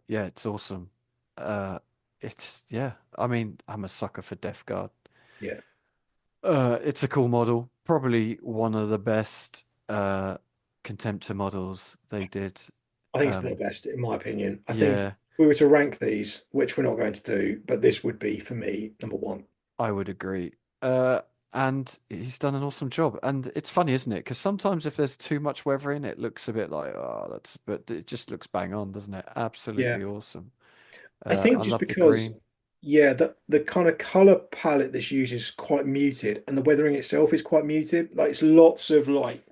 Yeah, it's awesome. Uh, yeah. I mean, I'm a sucker for Death Guard. Yeah, It's a cool model. Probably one of the best Contemptor models they did. I think it's the Um, best in my opinion. I think if yeah, we were to rank these, which we're not going to do, but this would be for me number one. I would agree. And he's done an awesome job. And it's funny, isn't it? Because sometimes if there's too much weathering, it looks a bit like, oh, but it just looks bang on, doesn't it? Yeah, Absolutely awesome. I I think just love the because, green. yeah, the kind of color palette that's used is quite muted, and the weathering itself is quite muted. Like it's lots of like,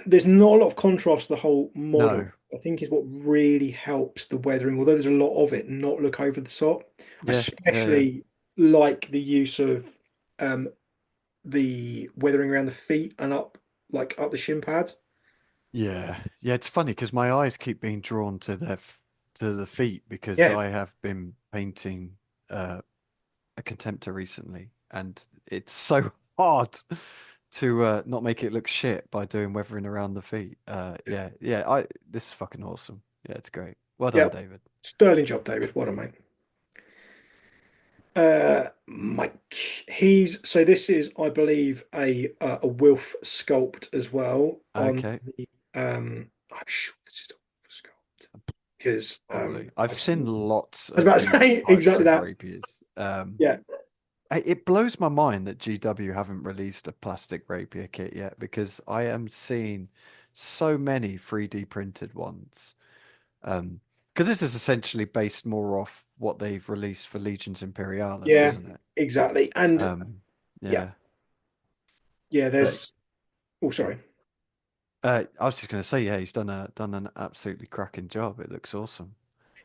there's not a lot of contrast to the whole model. No. I think is what really helps the weathering, although there's a lot of it, not look over the top. I Yeah, yeah, yeah. especially like the use of um the weathering around the feet and up like up the shin pads. Yeah, yeah, it's funny because my eyes keep being drawn to to the feet because Yeah, I have been painting uh, a Contemptor recently, and it's so hard to not make it look shit by doing weathering around the feet. Yeah, yeah, I this is fucking awesome. Yeah, it's great. Well yeah. done, David. Sterling job, David. What a mate. Mike. He's so this is, I believe, a Wilf sculpt as well on Okay, the I'm sure this is a Wilf sculpt because probably. I've I've seen seen lots I was of about to these say types exactly of that. rapiers. Yeah, It blows my mind that GW haven't released a plastic rapier kit yet because I am seeing so many 3D printed ones. Because this is essentially based more off what they've released for Legions Imperialis, yeah, isn't it? exactly. And Um, yeah, yeah. yeah, But there's oh sorry. I was just going to say, yeah, he's done an absolutely cracking job. It looks awesome.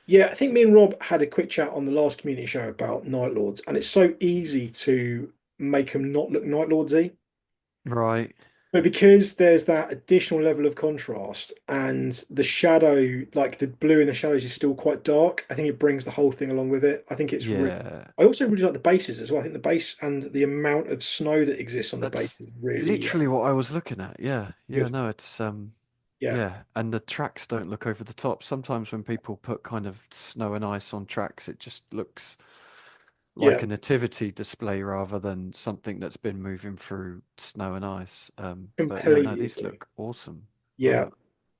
Yeah, I think me and Rob had a quick chat on the last community show about Night Lords, and it's so easy to make them not look Night Lordsy. Right. But because there's that additional level of contrast and the shadow, like the blue in the shadows is still quite dark, I think it brings the whole thing along with it. I think it's really, Yeah. I also really like the bases as well. I think the base and the amount of snow that exists on the base That's is really literally what I was looking at. Yeah. Yeah, good. no, it's Yeah, yeah, and the tracks don't look over the top. Sometimes when people put kind of snow and ice on tracks, it just looks yeah, like a nativity display rather than something that's been moving through snow and ice. But yeah, no, completely these agree. look awesome. Love Yeah, it.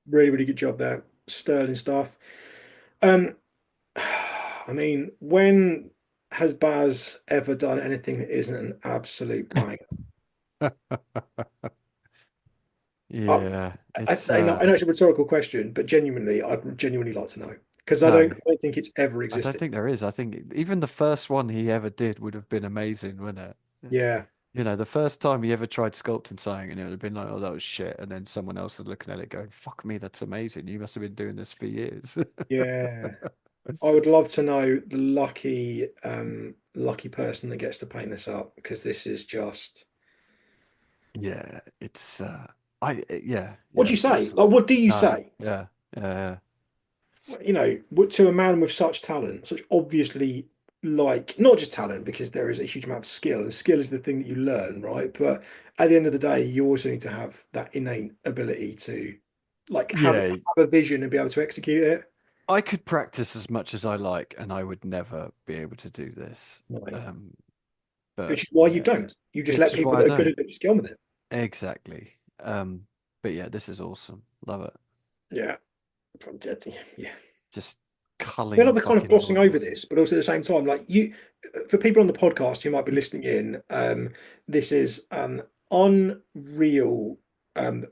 really, really good job there. Sterling stuff. Um, I mean, when has Baz ever done anything that isn't an absolute bang? Yeah, it's I know it's a rhetorical question, but genuinely, I'd genuinely like to know because no, I don't think it's ever I don't existed. think there is. I think even the first one he ever did would have been amazing, wouldn't it? Yeah, The first time he ever tried sculpting something and it would have been like, oh, that was shit. And then someone else was looking at it going, fuck me, that's amazing. You must have been doing this for years. yeah. I would love to know the lucky person that gets to paint this up because this is just. Yeah, it's What yeah, do you it's say? awesome. Like, what do you No, say? yeah, yeah, You know, to a man with such talent, such obviously like not just talent because there is a huge amount of skill, and skill is the thing that you learn, right? But at the end of the day, you also need to have that innate ability to like yeah. have a vision and be able to execute it. I could practice as much as I like, and I would never be able to do this. Right. Um, but Which is why you yeah, don't. You just it's let just people why I that are good don't. at it just get on with it. Exactly. But yeah, this is awesome. Love it. Yeah. Yeah. Just I feel culling like we're kind of fucking glossing over models. this, but also at the same time, like you, for people on the podcast who might be listening in, this is an unreal,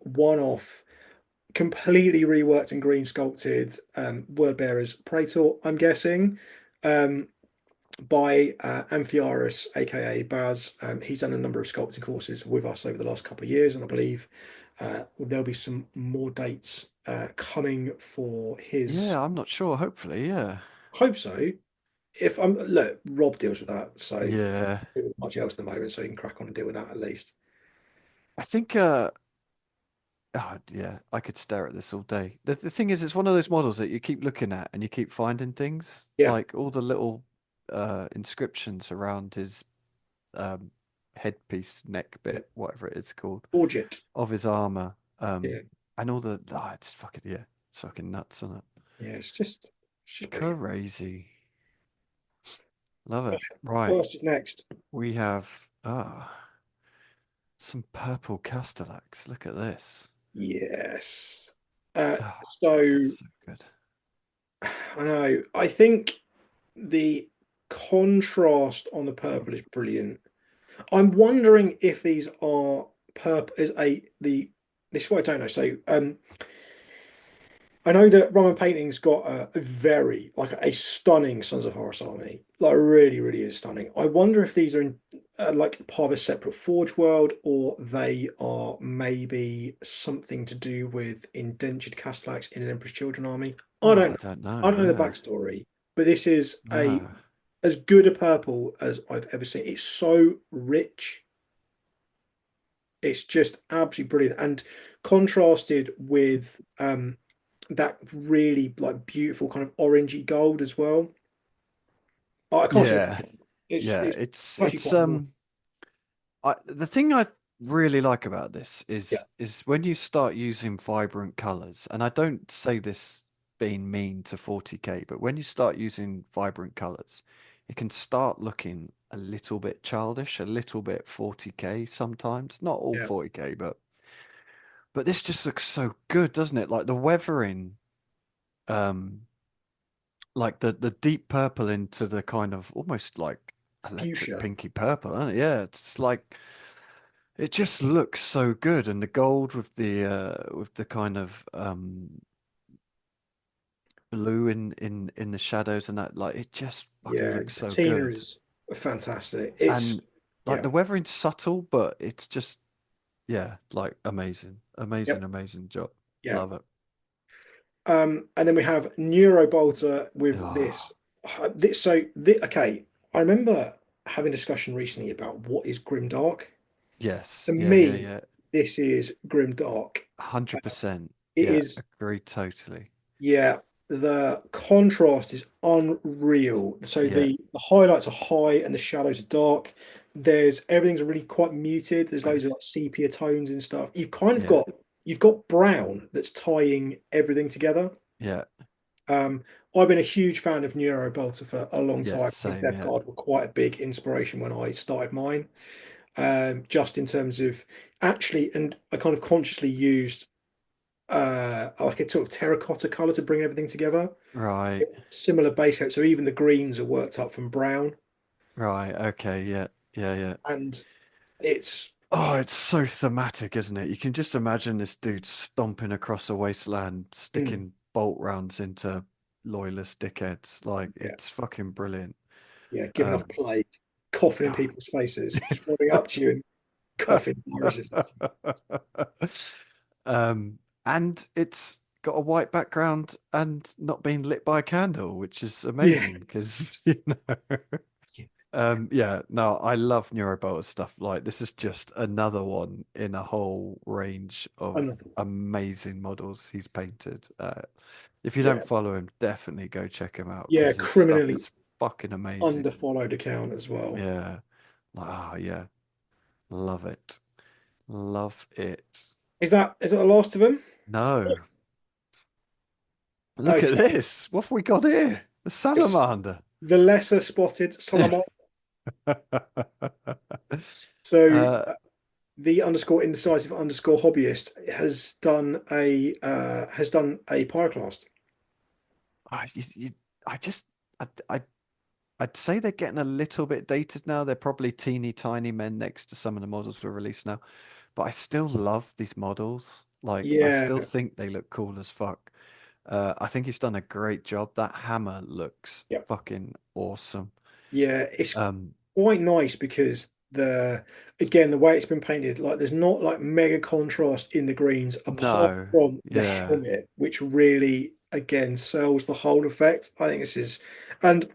one-off, completely reworked and green sculpted Word Bearers Praetor, I'm guessing, um, by Amphiarus, aka Baz. He's done a number of sculpting courses with us over the last couple of years, and I believe there'll be some more dates coming for his. Yeah, I'm not sure. Hopefully, yeah. Hope so. If I'm look, Rob deals with that, so Yeah. much else at the moment, so he can crack on and deal with that at least. I think oh, yeah, I could stare at this all day. The thing is, it's one of those models that you keep looking at and you keep finding things, Yeah, like all the little inscriptions around his um headpiece, neck yeah. bit, whatever it is called, Forget. of his armor. Yeah, And all the it's fucking yeah, it's fucking nuts, isn't it? yeah. It's just brilliant. Crazy. Love it. Right. First is next. We have some purple castellax. Look at this. Yes. Uh, Oh, God, so that's so good. I know. I think the contrast on the purple is brilliant. I'm wondering if these are purple is a the this is what I don't know. So I know that Roman painting's got a very like a stunning Sons of Horus army, like really, really is stunning. I wonder if these are in like part of a separate Forge world, or they are maybe something to do with indentured Castellax in an Emperor's Children army. I Oh, don't I know. don't know. I don't know the Yeah. backstory, but this is a No. as good a purple as I've ever seen. It's so rich. It's just absolutely brilliant, and contrasted with that really like beautiful kind of orangey gold as well. Oh, I can't say Yeah. it's Yeah. it's It's actually it's quite nice. the thing I really like about this Yeah, is when you start using vibrant colors, and I don't say this being mean to 40k, but when you start using vibrant colors, it can start looking a little bit childish, a little bit 40k sometimes. Not all yeah, 40k, but this just looks so good, doesn't it? Like the weathering, um, like the deep purple into the kind of almost like electric fuchsia. pinky purple, isn't it? Yeah, it's like it just looks so good, and the gold with the kind of blue in the shadows and that, like it just fucking Yeah, looks so patina good. is fantastic. It's And like yeah, the weathering's subtle, but it's just yeah, like amazing, amazing, yep, amazing job. yeah. Love it. And then we have Neurobolter with this. Oh, Okay, I remember having a discussion recently about what is grimdark. yes, To yeah, yeah, me, yeah. this is grimdark. 100%. It Yeah, is, agreed totally. yeah, the contrast is unreal. So Yeah, the highlights are high and the shadows are dark. Everything's really quite muted. There's loads of like sepia tones and stuff. yeah, You've got brown that's tying everything together. yeah, Um, I've been a huge fan of Neuro Belter for a long yeah, time. I think same, Death yeah. Guard were quite a big inspiration when I started mine. Just in terms of actually, and I kind of consciously used like a sort of terracotta color to bring everything together. Right, Similar base coat, so even the greens are worked up from brown, right, okay, yeah, yeah, yeah. and it's Oh, it's so thematic, isn't it? You can just imagine this dude stomping across a wasteland, mm, sticking bolt rounds into loyalist dickheads. Like, yeah, it's fucking brilliant. yeah, giving off Um, plague, coughing in oh. people's faces, just running up to you and coughing viruses. And it's got a white background and not being lit by a candle, which is Yeah, amazing because, you know. Yeah, no, I love Neurobolter stuff. Like, this is just another one in a whole range of another one. amazing models he's painted. If you don't Yeah, follow him, definitely go check him out yeah, because his stuff criminally is fucking amazing. underfollowed account as well. Yeah. Like, oh, yeah. Love it. Love it. Is that the last of them? No. Look at Okay, this. What have we got here? A it's salamander. the lesser spotted Solomon. So Uh, the underscore indecisive underscore hobbyist has done a pyroclast. oh, I just I'd say they're getting a little bit dated now. They're probably teeny tiny men next to some of the models we're released now. But I still love these models. Like, I Yeah, still think they look cool as fuck. I think he's done a great job. That hammer looks yeah, fucking awesome. yeah. It's Um, quite nice because again the way it's been painted, like there's not like mega contrast in the greens apart no, from the yeah. helmet, which really again sells the whole effect. I think this is, and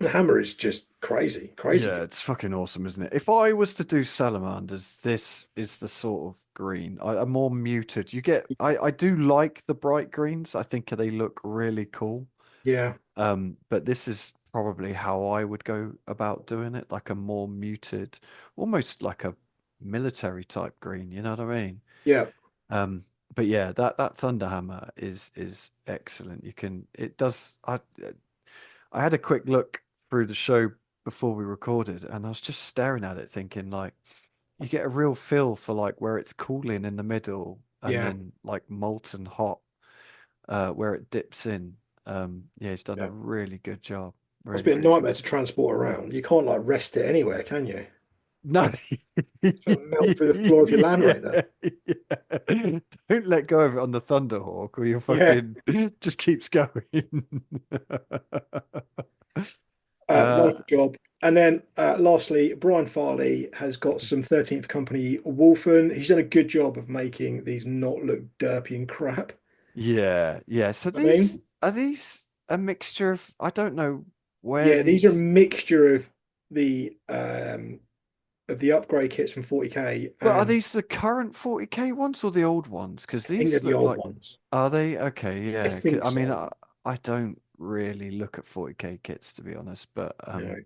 the hammer is just crazy, crazy Yeah, good. it's fucking awesome, isn't it? If I was to do salamanders, this is the sort of green. A more muted. I do like the bright greens. I think they look really cool. Yeah, But this is probably how I would go about doing it, like a more muted, almost like a military type green, you know what I mean? yeah, Um, but yeah, that Thunderhammer is excellent. You can it does I had a quick look through the show before we recorded, and I was just staring at it thinking like you get a real feel for like where it's cooling in the middle and yeah. then like molten hot where it dips in. Yeah, he's done a Yeah. really good job. Must Really be a good nightmare job. to transport around. You can't like rest it anywhere, can you? No. It's gonna melt through the floor of your Land Yeah, Rover. yeah. Don't let go of it on the Thunderhawk or you'll Yeah. fucking just keeps going. Uh, Wonderful job. And then lastly, Brian Farley has got some 13th Company Wolfen. He's done a good job of making these not look derpy and crap. yeah, yeah. So I these mean, are these a mixture of I don't know where yeah, these are a these mixture of the upgrade kits from 40k, but are and these the current 40k ones or the old ones? Because I think they're these the look old like ones. are they okay? I Yeah. think I so. mean, I don't really look at 40k kits to be honest, but No,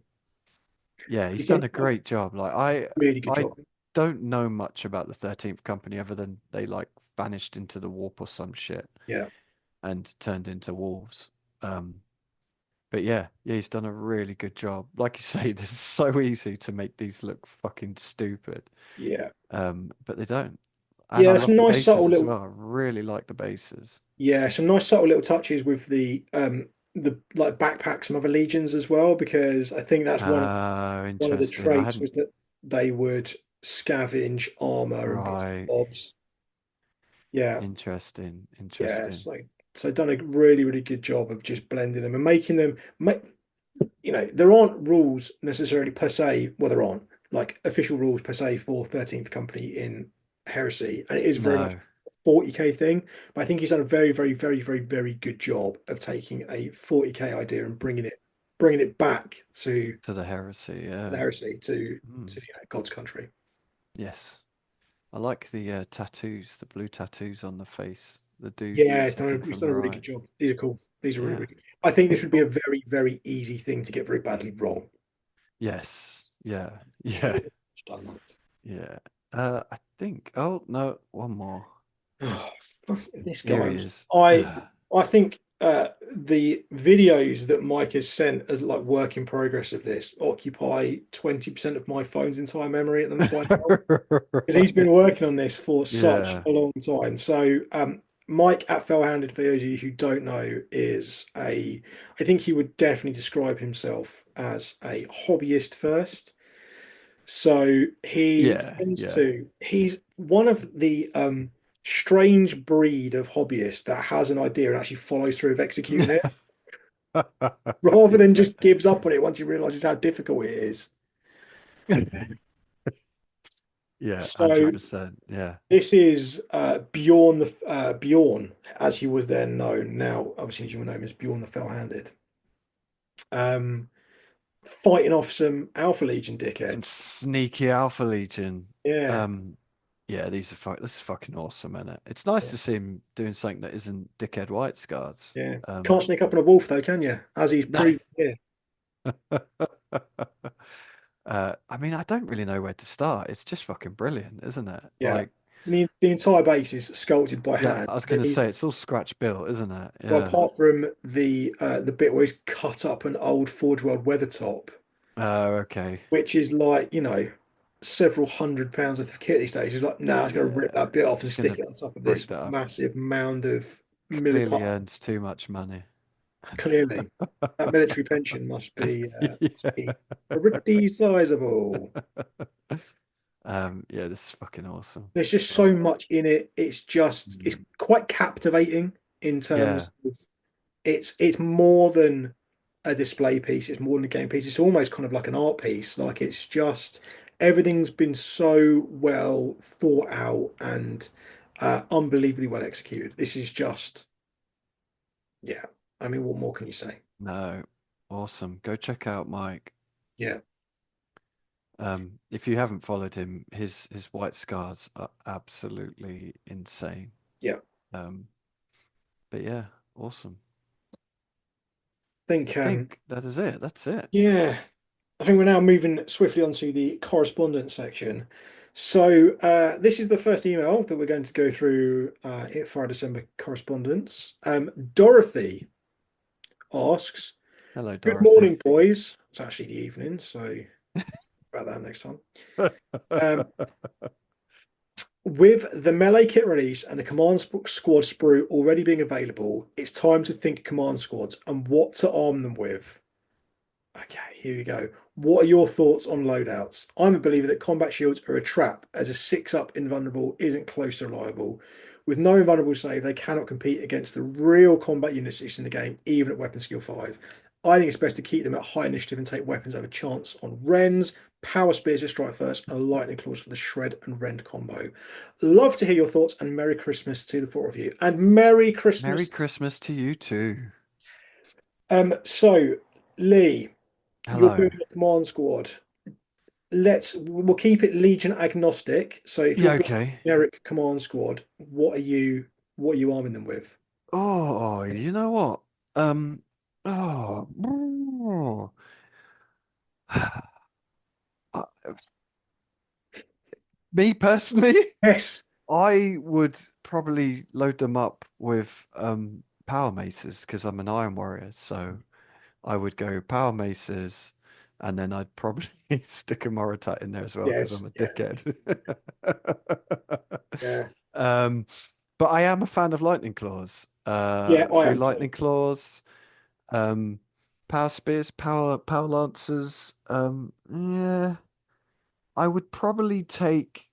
yeah, he's he's done done a a great job. Like really good I job. don't know much about the 13th Company other than they like vanished into the warp or some shit Yeah, and turned into wolves. Um, but yeah, yeah, he's done a really good job. Like you say, it's so easy to make these look fucking stupid. yeah, But they don't. And I yeah. love Some the nice subtle bases as little well. I really like the bases. Yeah, some nice subtle little touches with the like backpacks from other legions as well, because I think that's one of the Interesting. I traits hadn't was that they would scavenge armor and bits and right. bobs. Yeah, Interesting. yeah. Interesting. So done a really, really good job of just blending them and making them make there aren't rules necessarily per se, well, there aren't like official rules per se for 13th Company in Heresy, and it is very much No, 40k thing. But I think he's done a very, very, very, very, very good job of taking a 40k idea and bringing it back to to the heresy. the Yeah. Heresy Mm. to God's country. Yes. I like the tattoos, the blue tattoos on the face. The dude Yeah, that's looking he's from done the a really good right. job. These are cool. These are really, Yeah. really good. I think this would be a very, very easy thing to get very badly wrong. Yes. Yeah. He Yeah. would have done that. Yeah. I think. Oh no, one more. Oh, this Here guy he was is. I think the videos that Mike has sent as like work in progress of this occupy 20% of my phone's entire memory at them by now, because he's been working on this for such Yeah. a long time. So Mike at Fell-Handed, for those of you who don't know, is a I think he would definitely describe himself as a hobbyist first. So Yeah. Yeah. he's one of the strange breed of hobbyists that has an idea and actually follows through with executing it, rather than just Yeah. gives up on it once he realizes how difficult it is. Yeah, So 100%. Yeah. this is Bjorn Bjorn, as he was then known. Now, obviously, you will know him as Bjorn the Fell-Handed. Um, Fighting off some Alpha Legion Some dickheads. sneaky Alpha Legion. Yeah, Um, yeah, this is fucking awesome, isn't it? It's nice yeah, to see him doing something that isn't Dickhead White Scars. yeah. Can't sneak up on a wolf though, can you? As he's No. proved here. I mean, I don't really know where to start. It's just fucking brilliant, isn't it? Yeah. Like, The entire base is sculpted by yeah, hand. I was gonna say it's all scratch built, isn't it? Well, Yeah. apart from the bit where he's cut up an old Forge World weather top, Oh, okay. which is like, several £100 worth of kit these days. He's like, nah, I'm just gonna rip Yeah. that bit off and Just stick gonna it on top of rip this that up. massive mound of Clearly milliput. earns too much money. Clearly, that military pension must Yeah. be pretty sizable. Yeah, this is fucking awesome. There's just so Oh, much in it. It's mm, quite captivating in terms yeah. of it's more than a display piece. It's more than a game piece. It's almost kind of like an art piece. Like it's just everything's been so well thought out and unbelievably well executed. This is just yeah. I mean, what more can you say? No, awesome. Go check out Mike. Yeah, If you haven't followed him, his white scars are absolutely insane. yeah. Um, but yeah, awesome. I Think think that is it. That's it. yeah. I think we're now moving swiftly onto the correspondence section. So this is the first email that we're going to go through for our December correspondence. Dorothy asks, Hello, "Good Dorothy. morning, boys." It's actually the evening, so about that next time. Um, with the melee kit release and the squad sprue already being available, it's time to think command squads and what to arm them with. Okay, here we go. What are your thoughts on loadouts? I'm a believer that combat shields are a trap, as a 6-up invulnerable isn't close to reliable. With no invulnerable save, they cannot compete against the real combat units in the game, even at weapon skill 5. I think it's best to keep them at high initiative and take weapons that have a chance on Rens, Power Spears to strike first, and Lightning Claws for the Shred and Rend combo. Love to hear your thoughts, and Merry Christmas to the four of you. And Merry Merry Christmas. Christmas to you too. So Lee, you're Hello. doing the command squad. We'll keep it Legion agnostic. So if you're Yeah, building okay. a generic command squad, what are you arming them with? Oh, you know what? Um, oh, uh, me personally, Yes. I would probably load them up with power maces because I'm an iron warrior. So I would go power maces, and then I'd probably stick a Moritat in there as well because Yes. I'm a Yeah. dickhead. Yeah. Um, but I am a fan of lightning claws. Yeah, I Free am too. lightning claws, um, power spears, power lancers. Yeah, I would probably take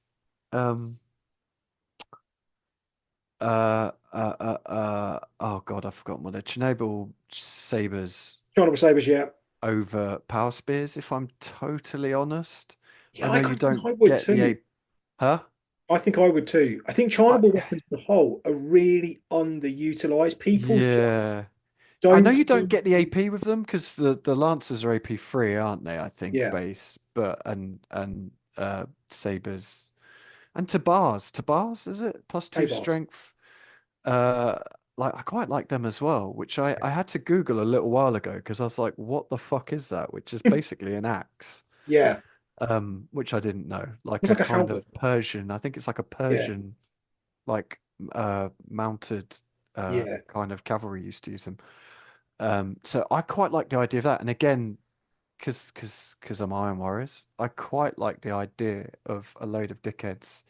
um oh God, I've forgotten what they're Chernobyl sabers Honorable Sabres, yeah. over power spears, if I'm totally honest. I Yeah, I know you kind of think don't I would get the too. A, huh? I think I would too. I think I chargeable weapons as a whole are really underutilized. People just yeah. I know don't you don't seem get the to. AP with them because the Lancers are AP free, aren't they? I think Yeah, base, but and sabers and Tabars, is it? +2 Tabars. strength. Uh, like I quite like them as well, which I had to Google a little while ago because I was like, what the fuck is that? Which is basically an axe. Yeah, Which I didn't know. Like it's a like a kind halberd. of Persian. I think it's like a Yeah, Persian like mounted yeah. kind of cavalry used to use them. So I quite like the idea of that. And again, because I'm Iron Warriors, I quite like the idea of a load of dickheads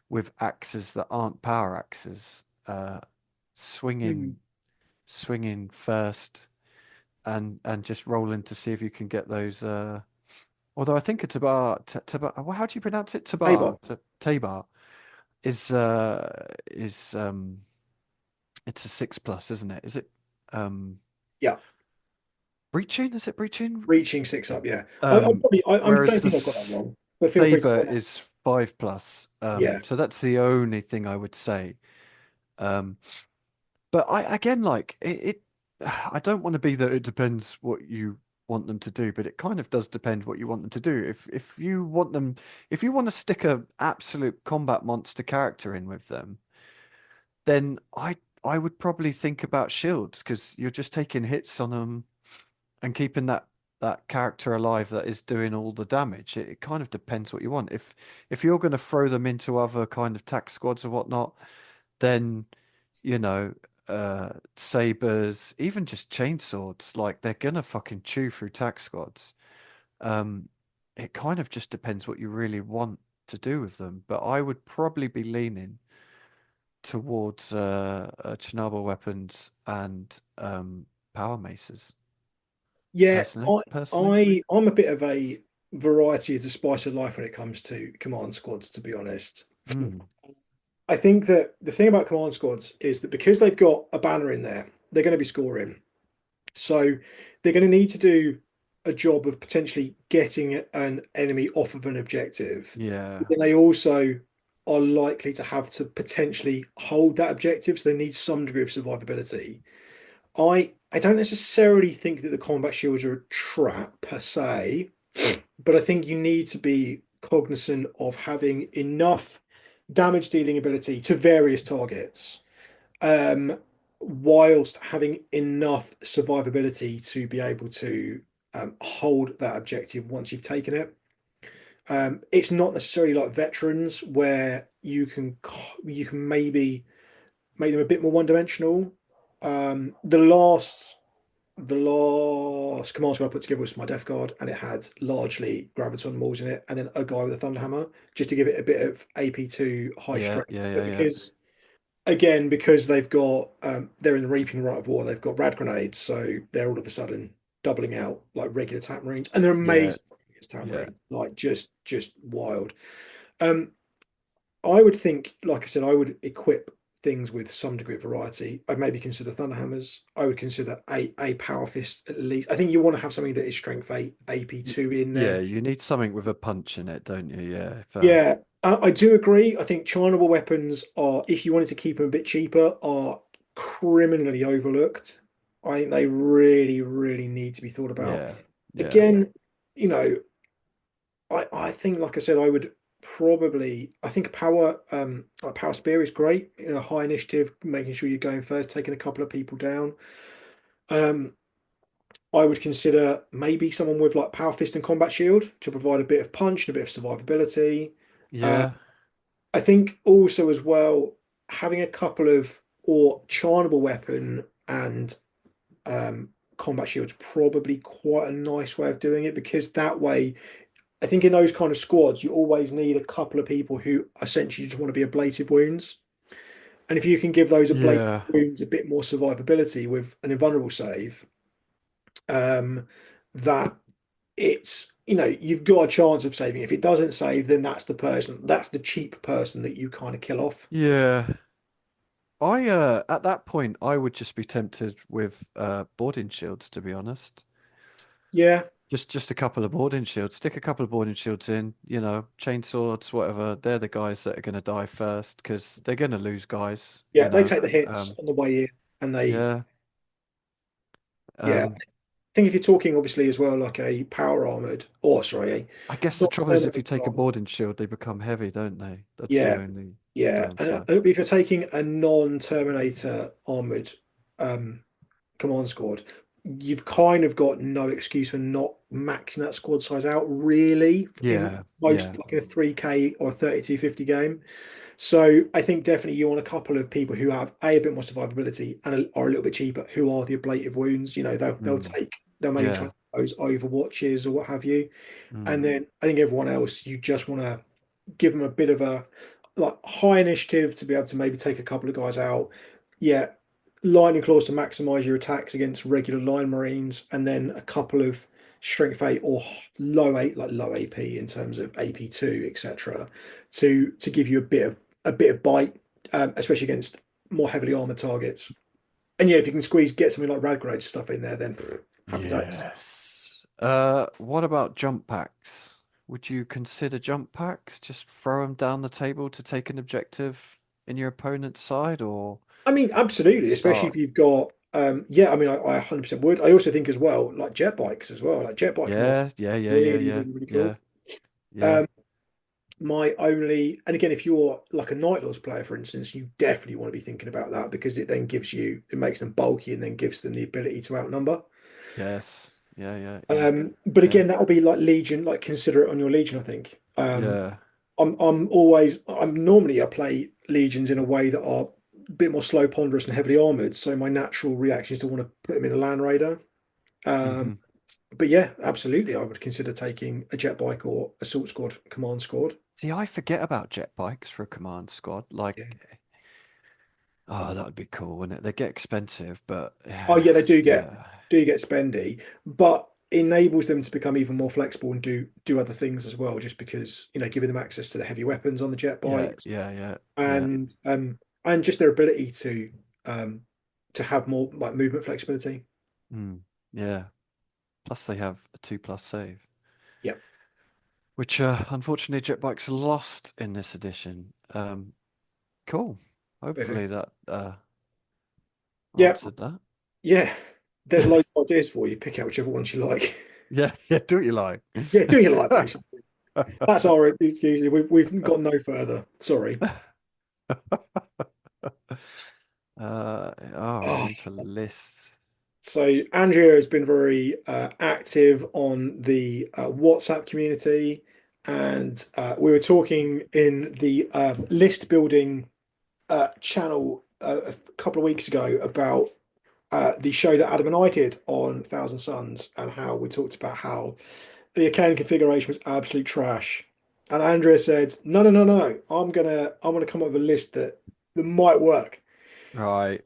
with axes that aren't power axes, Mm. swinging swinging first and just rolling to see if you can get those. Although I think a tabar, well, how do you pronounce it? Tabor. Tabar is it's a 6+, isn't it? Is it um Yeah, breaching? Is it breaching? reaching 6 up. Yeah, Um, I whereas don't the think I've got that wrong, but feel free to saber point out. is 5+. Yeah, So that's the only thing I would say. Um, but I again like it I don't want to be that it depends what you want them to do, but it kind of does depend what you want them to do. If you want them, if you want to stick a absolute combat monster character in with them, then I would probably think about shields because you're just taking hits on them and keeping that character alive that is doing all the damage. It kind of depends what you want. If you're going to throw them into other kind of tac squads or whatnot, then you know, sabers, even just chainswords, like they're gonna fucking chew through tac squads. Um, it kind of just depends what you really want to do with them, but I would probably be leaning towards Chernobyl weapons and power maces. Yeah, Personally. I'm a bit of a variety is the spice of life when it comes to command squads, to be honest. Mm. I think that the thing about command squads is that because they've got a banner in there, they're going to be scoring. So they're going to need to do a job of potentially getting an enemy off of an objective. Yeah. Then they also are likely to have to potentially hold that objective, so they need some degree of survivability. I don't necessarily think that the combat shields are a trap per se, but I think you need to be cognizant of having enough damage dealing ability to various targets, um, whilst having enough survivability to be able to hold that objective once you've taken it. It's not necessarily like veterans where you can maybe make them a bit more one dimensional. The last command squad I put together was my Death Guard, and it had largely graviton walls in it, and then a guy with a Thunderhammer, just to give it a bit of AP2 high Yeah. strength. Yeah. But Yeah. Yeah. because they've got they're in the reaping right of war, they've got rad grenades, so they're all of a sudden doubling out like regular tank marines, and they're Yeah. amazing against tank Yeah. marines, like just wild. Um, I would think, like I said, I would equip things with some degree of variety. I'd maybe consider Thunderhammers. I would consider a Power Fist at least. I think you want to have something that is Strength 8, AP2 in Yeah. there. You need something with a punch in it, don't you? Yeah. Yeah, I do agree. I think Chinable weapons are, if you wanted to keep them a bit cheaper, are criminally overlooked. I think they really, really need to be thought about. Yeah. Yeah. Again, you know, I think, like I said, I would probably, I think power, like power spear is great. High initiative, making sure you're going first, taking a couple of people down. Um, I would consider maybe someone with like power fist and combat shield to provide a bit of punch and a bit of survivability. Uh, Yeah. I think also as well having a couple of or charnable weapon and um, combat shields probably quite a nice way of doing it, because that way I think in those kind of squads, you always need a couple of people who essentially just want to be ablative wounds. And if you can give those ablative Yeah. wounds a bit more survivability with an invulnerable save, um, that you've got a chance of saving. If it doesn't save, then that's the cheap person that you kind of kill off. Yeah. I at that point I would just be tempted with boarding shields, to be honest. Yeah, Just a couple of boarding shields. Stick a couple of boarding shields in, chain swords, whatever. They're the guys that are gonna die first because they're gonna lose guys, yeah, they take the hits Um on the way in, and yeah. yeah. Um I think if you're talking obviously as well like a power armored, or sorry, a I guess the not trouble is if you permanent take a armor. boarding shield, they become heavy, don't they? That's the Yeah, only yeah, and downside. if you're taking a non-Terminator armored um, command squad, you've kind of got no excuse for not maxing that squad size out, really, in Yeah, most yeah. like in a 3K or 3250 game. So I think definitely you want a couple of people who have a bit more survivability and are a little bit cheaper, who are the ablative wounds. Mm, They'll maybe try yeah. those overwatches or what have you. And Mm, then I think everyone else, you just want to give them a bit of a like high initiative to be able to maybe take a couple of guys out. Yeah, lightning claws to maximize your attacks against regular line marines, and then a couple of strength 8 or low 8, like low AP in terms of AP2, etc., to give you a bit of bite, especially against more heavily armored targets. And yeah, if you can get something like rad grenade stuff in there, then happy days. yes. What about jump packs? Would you consider jump packs? Just throw them down the table to take an objective in your opponent's side, or I mean, absolutely, especially if start? you've got, yeah, I mean, I 100% would. I also think as well, like jet bikes as well, like jet bike command, Yeah, yeah, yeah, yeah, really, yeah, really, really yeah, cool. yeah, Um, and again, if you're like a Night Lords player, for instance, you definitely want to be thinking about that, because it makes them bulky and then gives them the ability to outnumber. yes, yeah, yeah, yeah, But yeah, again, that'll be like Legion, like consider it on your Legion, I think. yeah. I'm normally I play Legions in a way that are a bit more slow, ponderous, and heavily armored. So my natural reaction is to want to put them in a Land Raider. Um, Hmm. but yeah, absolutely, I would consider taking a jet bike or assault squad, command squad. See, I forget about jet bikes for a command squad. Like, Yeah. oh, that would be cool, wouldn't it? They get expensive, but Oh yeah, they yes, do get yeah. do get spendy, but enables them to become even more flexible and do other things as well, just because, giving them access to the heavy weapons on the jet Yeah, bikes yeah, yeah, yeah. and just their ability um to have more like movement flexibility. Mm, yeah. Plus they have a 2+ save, Yeah, which unfortunately jet bikes are lost in this edition. Cool. Hopefully perfect. that Yeah, answered that. yeah. There's loads of ideas for you. Pick out whichever ones you like. Yeah, yeah, do what you like. Yeah, do your like, basically. That's our excuse. We've got no further. Sorry. All right, Oh, on to lists. so Andrea has been very active on the WhatsApp community, and we were talking in the list building channel a couple of weeks ago about the show that Adam and I did on Thousand Suns, and how we talked about how the account configuration was absolute trash. And Andrea said, "No, no, no, no, no. I'm gonna come up with a list that might work." Right.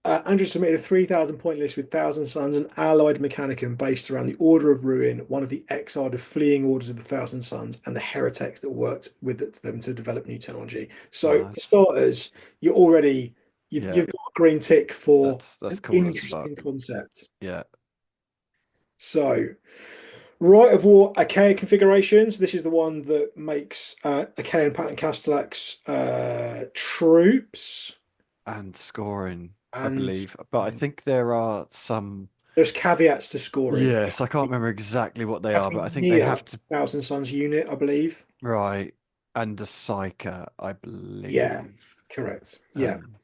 Andrew submitted a 3,000 point list with Thousand Sons and Allied Mechanicum based around the Order of Ruin, one of the exiled of fleeing orders of the Thousand Sons, and the heretics that worked with them to develop new technology. So, for Nice. starters, you've Yeah, got a green tick for that's an cool as interesting fuck. concept. Yeah. So, Right of War Achaea configurations. This is the one that makes Achaean Pattern Castellax troops. And scoring, I And believe. But I think there are some. there's caveats to scoring. Yes, I can't remember exactly what they Have to are, be but I think they near have to. Thousand Sons unit, I believe. Right. And a psyker, I Yeah, believe. correct. Yeah. Um,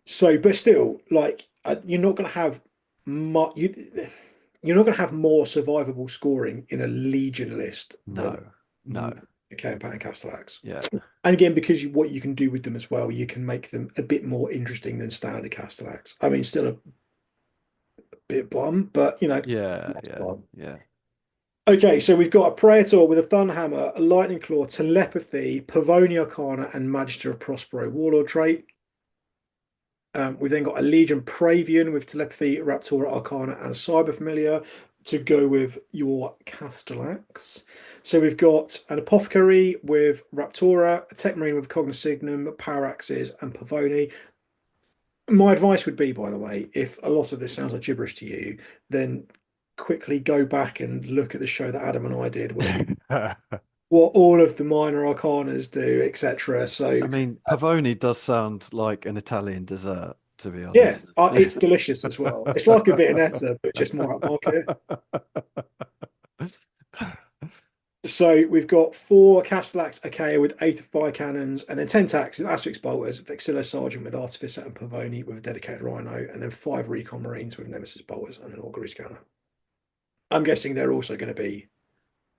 So, but still, like you're not going to have you're not going to have more survivable scoring in a Legion list than no, no. okay, and Pattern Castellax. Yeah. And again, because what you can do with them as well, you can make them a bit more interesting than standard Castellax. I mean, still a bit bomb, but Yeah, not yeah, bomb. yeah. Okay, so we've got a Praetor with a Thunhammer, a Lightning Claw, Telepathy, Pavonia Arcana, and Magister of Prospero Warlord trait. We've then got a Legion Praevian with Telepathy, Raptora Arcana, and a Cyber Familiar to go with your Castellax. So we've got an Apothecary with Raptora, a Tech Marine with Cognoscignum, Power Axes, and Pavoni. My advice would be, by the way, if a lot of this sounds like gibberish to you, then quickly go back and look at the show that Adam and I did, where we what all of the minor arcanas do, etc. I So mean, Pavoni does sound like an Italian dessert, to be yeah, honest. it's delicious as well. It's like a Viennetta, but just more upmarket. So we've got 4 Castellax Achaea with 8 of fire cannons, and then 10 tax and Asphyx bolters, Vexilla Sergeant with Artificer and Pavoni with a dedicated Rhino, and then 5 Recon Marines with Nemesis bolters and an Augury Scanner. I'm guessing they're also going to be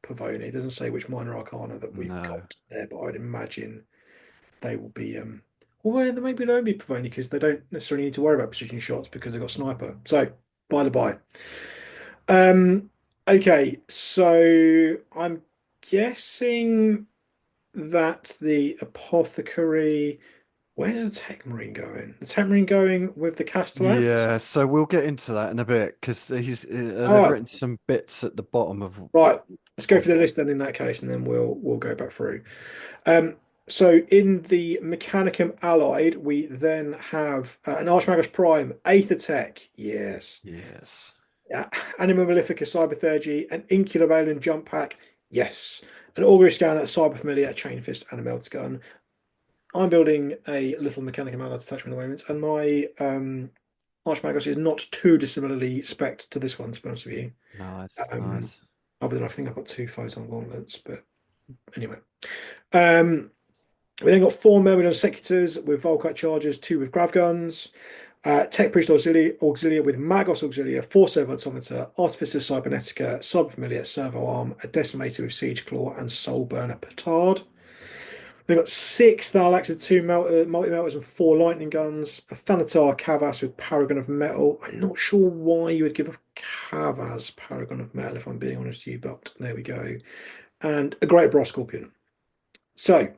Pavoni. It doesn't say which minor arcana that we've No. got there, but I'd imagine they will be well, maybe they won't be Pavoni because they don't necessarily need to worry about precision shots because they've got sniper. So by the by. Um okay, so I'm guessing that the apothecary, where's the tech marine going? The tech marine going with the Castellax? Yeah, so we'll get into that in a bit because they've Oh, written some bits at the bottom right. Let's go for of the list then in that case, and then we'll go back through. Um, so in the Mechanicum Allied, we then have an Archmagus Prime, Aether Tech, yes. yes. Anima Malefica Cyberthurgy, an Incubator Jump Pack, yes. An Augury Scanner, Cyber Familiar, a Chain Fist, and a Melt Gun. I'm building a little Mechanicum Allied attachment at the moment, and my Archmagus is not too dissimilarly spec'd to this one, to be honest with you. Nice, Um, nice. other than I think I've got 2 Photon Gauntlets, but anyway. Um, We then got 4 Myrmidon Secutors with Volkite Chargers, 2 with Grav Guns, Tech Priest Auxilia with Magos Auxilia, 4 Servo Automata, Artificer Cybernetica, Cyber Familiar, Servo Arm, a Decimator with Siege Claw, and Soul Burner Petard. They've got 6 Tharlax with 2 multi-melters and 4 lightning guns, a Thanatar Kavas with Paragon of Metal. I'm not sure why you would give a Kavas Paragon of Metal, if I'm being honest with you, but there we go. And a Great Brass Scorpion. So,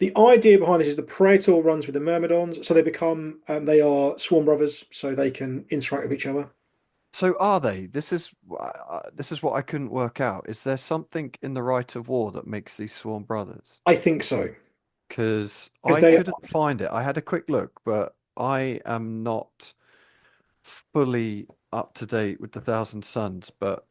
the idea behind this is the Praetor runs with the Myrmidons, so they are Swarm Brothers, so they can interact with each other. So are they? This is what I couldn't work out. Is there something in the Rite of War that makes these sworn brothers? I think so Because because I they. couldn't find it. I had a quick look, but I am not fully up to date with the Thousand Sons. But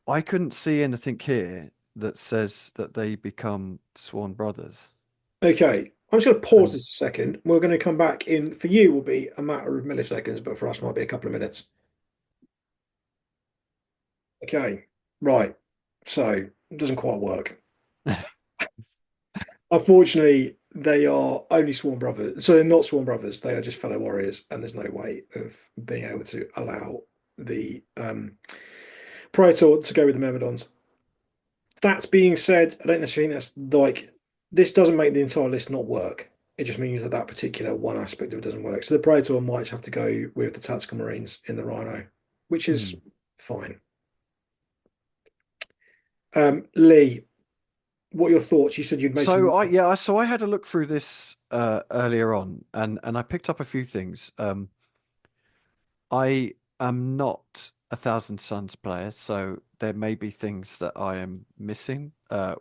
I couldn't see anything here that says that they become sworn brothers. Okay, I'm just going to pause And this a second. We're going to come back in. For you, will be a matter of milliseconds, but for us, might be a couple of minutes. Okay, right. So it doesn't quite work. Unfortunately, they are only sworn brothers. So they're not sworn brothers. They are just fellow warriors, and there's no way of being able to allow the Praetor to go with the Myrmidons. That being said, I don't necessarily think that's like this doesn't make the entire list not work. It just means that that particular one aspect of it doesn't work. So the Praetor might have to go with the Tactical Marines in the Rhino, which is Hmm. fine. Lee, what are your thoughts? You said you'd made some. So I had a look through this earlier on, and I picked up a few things. I am not a Thousand Sons player, so there may be things that I am missing.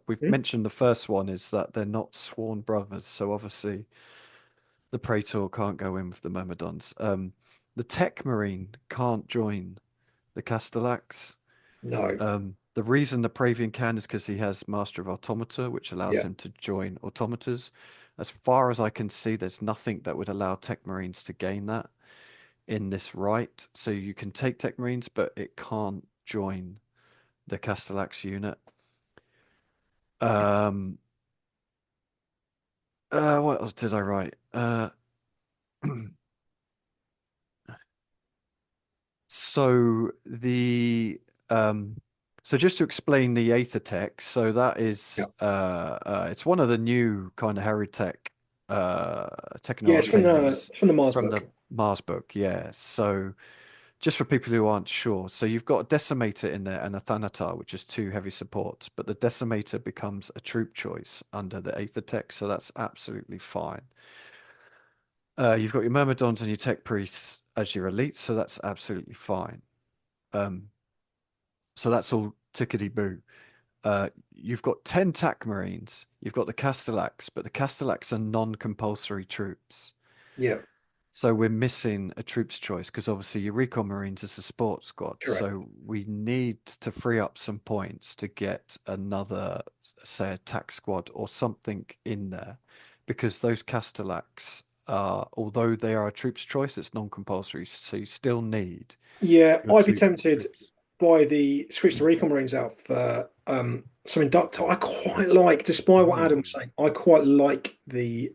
We've Hmm? mentioned the first one is that they're not sworn brothers, so obviously the Praetor can't go in with the Myrmidons. The Tech Marine can't join the Castellax. No. The reason the Praevian can is because he has Master of Automata, which allows Yeah. him to join automatas. As far as I can see, there's nothing that would allow Tech Marines to gain that in this right. So you can take Tech Marines, but it can't join the Castellax unit. Um, what else did I write? So the um, so just to explain the Aether Tech, so that Yeah. is it's one of the new kind of heritech techno Yeah, it's arcades from the Mars from the book. Mars book, yeah. So just for people who aren't sure, so you've got a Decimator in there and a Thanatar, which is two heavy supports, but the Decimator becomes a troop choice under the Aether Tech, so that's absolutely fine. You've got your Myrmidons and your Tech Priests as your elites, so that's absolutely fine. Um, so that's all tickety boo. You've got 10 TAC Marines, you've got the Castellax, but the Castellax are non-compulsory troops. Yeah, So we're missing a troops choice because obviously your Recon Marines is a support squad. correct. So we need to free up some points to get another, say, a TAC squad or something in there because those Castellax are, although they are a troops choice, it's non-compulsory. So you still need Yeah, your I'd be two tempted troops. by the switch the Recon Marines out for some inductor. I quite like, despite what Adam was Mm. saying, I quite like the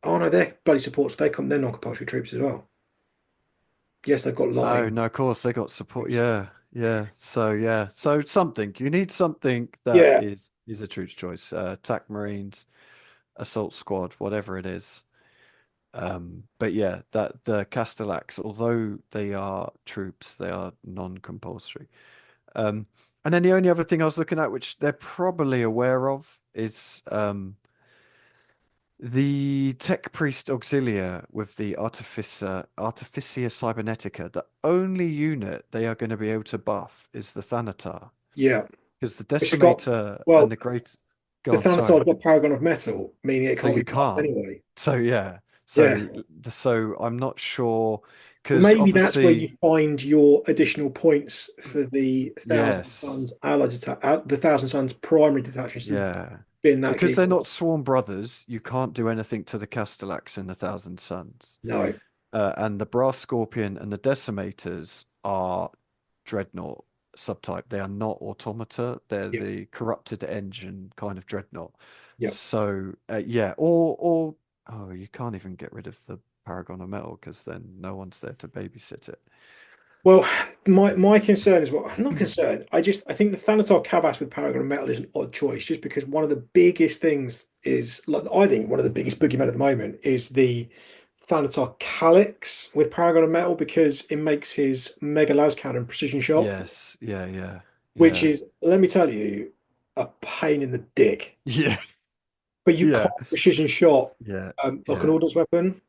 oh no, they're bloody supports. They're non-compulsory troops as well. Yes, they've got Oh line. no, of course they got support. Yeah, yeah. So something you need something that Yeah, is a troops choice. Attack Marines, assault squad, whatever it is. But yeah, that the Castellax, although they are troops, they are non-compulsory. Um, and then the only other thing I was looking at, which they're probably aware of, is the Tech Priest Auxilia with the Artificia Cybernetica. The only unit they are going to be able to buff is the Thanatar. yeah. Because the Which have got Decimator and well, the Great. the Go on, Thanatar's sorry. got Paragon of Metal, meaning it So can't be you buffed can't. anyway. So yeah. Yeah. So I'm not sure Well, because maybe that's where you obviously, find your additional points for the Thousand yes. Suns allied the Thousand Suns primary detachments to Yeah. be in that Because key they're point. not sworn brothers, you can't do anything to the Castellax and the Thousand Sons. No. And the Brass Scorpion and the Decimators are Dreadnought subtype. They are not automata. They're Yep. the corrupted engine kind of Dreadnought. Yep. So yeah, or oh, you can't even get rid of the Paragon of Metal because then no one's there to babysit it. Well, my concern is well, I'm not concerned. I think the Thanatar Kavas with Paragon of Metal is an odd choice, just because one of the biggest things is like I think one of the biggest boogeymen at the moment is the Thanatar Calyx with Paragon of Metal because it makes his Mega Las Cannon precision shot, Yes, yeah, yeah, which yeah, is, let me tell you, a pain in the dick. yeah, But you yeah, can't precision shot yeah, like an yeah. ordnance weapon.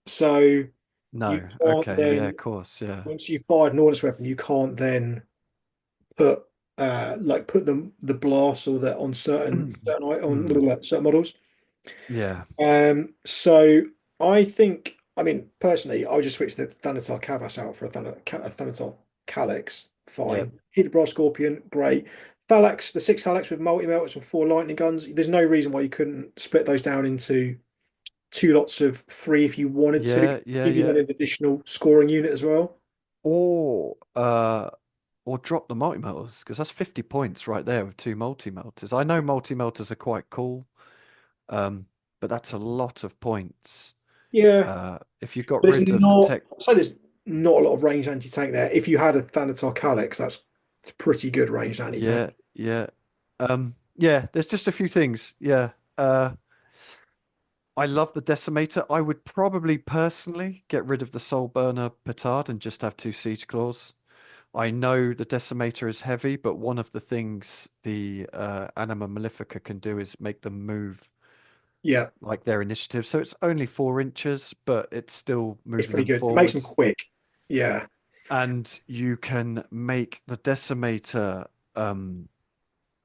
So. You No. can't Okay. Yeah, then of course. Yeah. once you've fired an ordnance weapon, you can't then put like put the blast or the on certain models. Yeah. So I think, I mean, personally, I would just switch the Thanatar Kavas out for a Thanatar Calyx. Yeah. Fine. Hydra Scorpion, great. Thalax, the six Thalax with multi melts and four lightning guns. There's no reason why you couldn't split those down into two lots of three if you wanted to, Yeah. Yeah. give you Yeah. an additional scoring unit as well. Or uh or drop the multi-melters because that's 50 points right there with two multi-melters. I know multi-melters are quite cool, um, but that's a lot of points. Yeah, If you got but rid of the tech, there's not a lot of ranged anti-tank there. If you had a Thanatar Calyx, that's pretty good ranged anti-tank. yeah, yeah, yeah. There's just a few things. Yeah, I love the Decimator. I would probably personally get rid of the Soul Burner Petard and just have two Siege Claws. I know the Decimator is heavy, but one of the things the Anima Malefica can do is make them move Yeah, like their initiative. So it's only 4 inches, but it's still it's moving pretty them good. It makes them forwards. quick. Yeah, And you can make the Decimator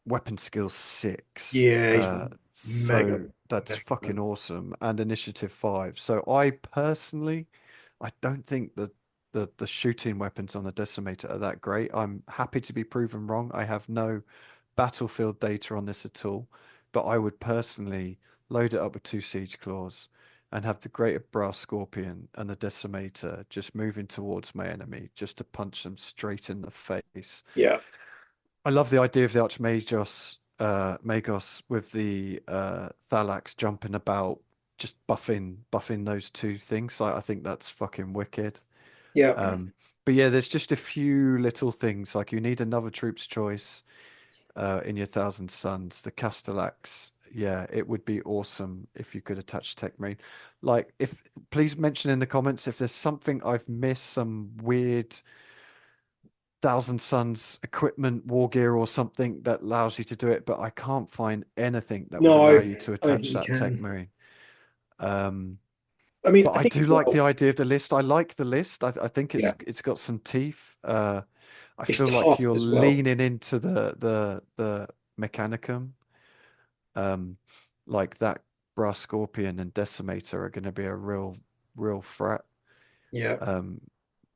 weapon skill 6. yeah, he's mega, So that's mega. fucking awesome. And initiative 5. So I personally, I don't think that the shooting weapons on the Decimator are that great. I'm happy to be proven wrong. I have no battlefield data on this at all, but I would personally load it up with two siege claws and have the greater brass scorpion and the decimator just moving towards my enemy just to punch them straight in the face. Yeah, I love the idea of the Magos with the Thalax jumping about, just buffing those two things. I think that's fucking wicked. yeah, But yeah, there's just a few little things like you need another troop's choice in your Thousand Suns, the Castellax. Yeah, it would be awesome if you could attach Tech Marine. Like, if please mention in the comments if there's something I've missed, some weird Thousand Suns equipment, war gear, or something that allows you to do it, but I can't find anything that would no, allow I you to don't think attach you that Tech can. Marine. Um, I mean, but I I think do as like the well. idea of the list. I like the list. I think Yeah, it's got some teeth. I it's feel like tough you're as well. leaning into the Mechanicum. Um, like that Brass Scorpion and Decimator are going to be a real threat. Yeah, Um,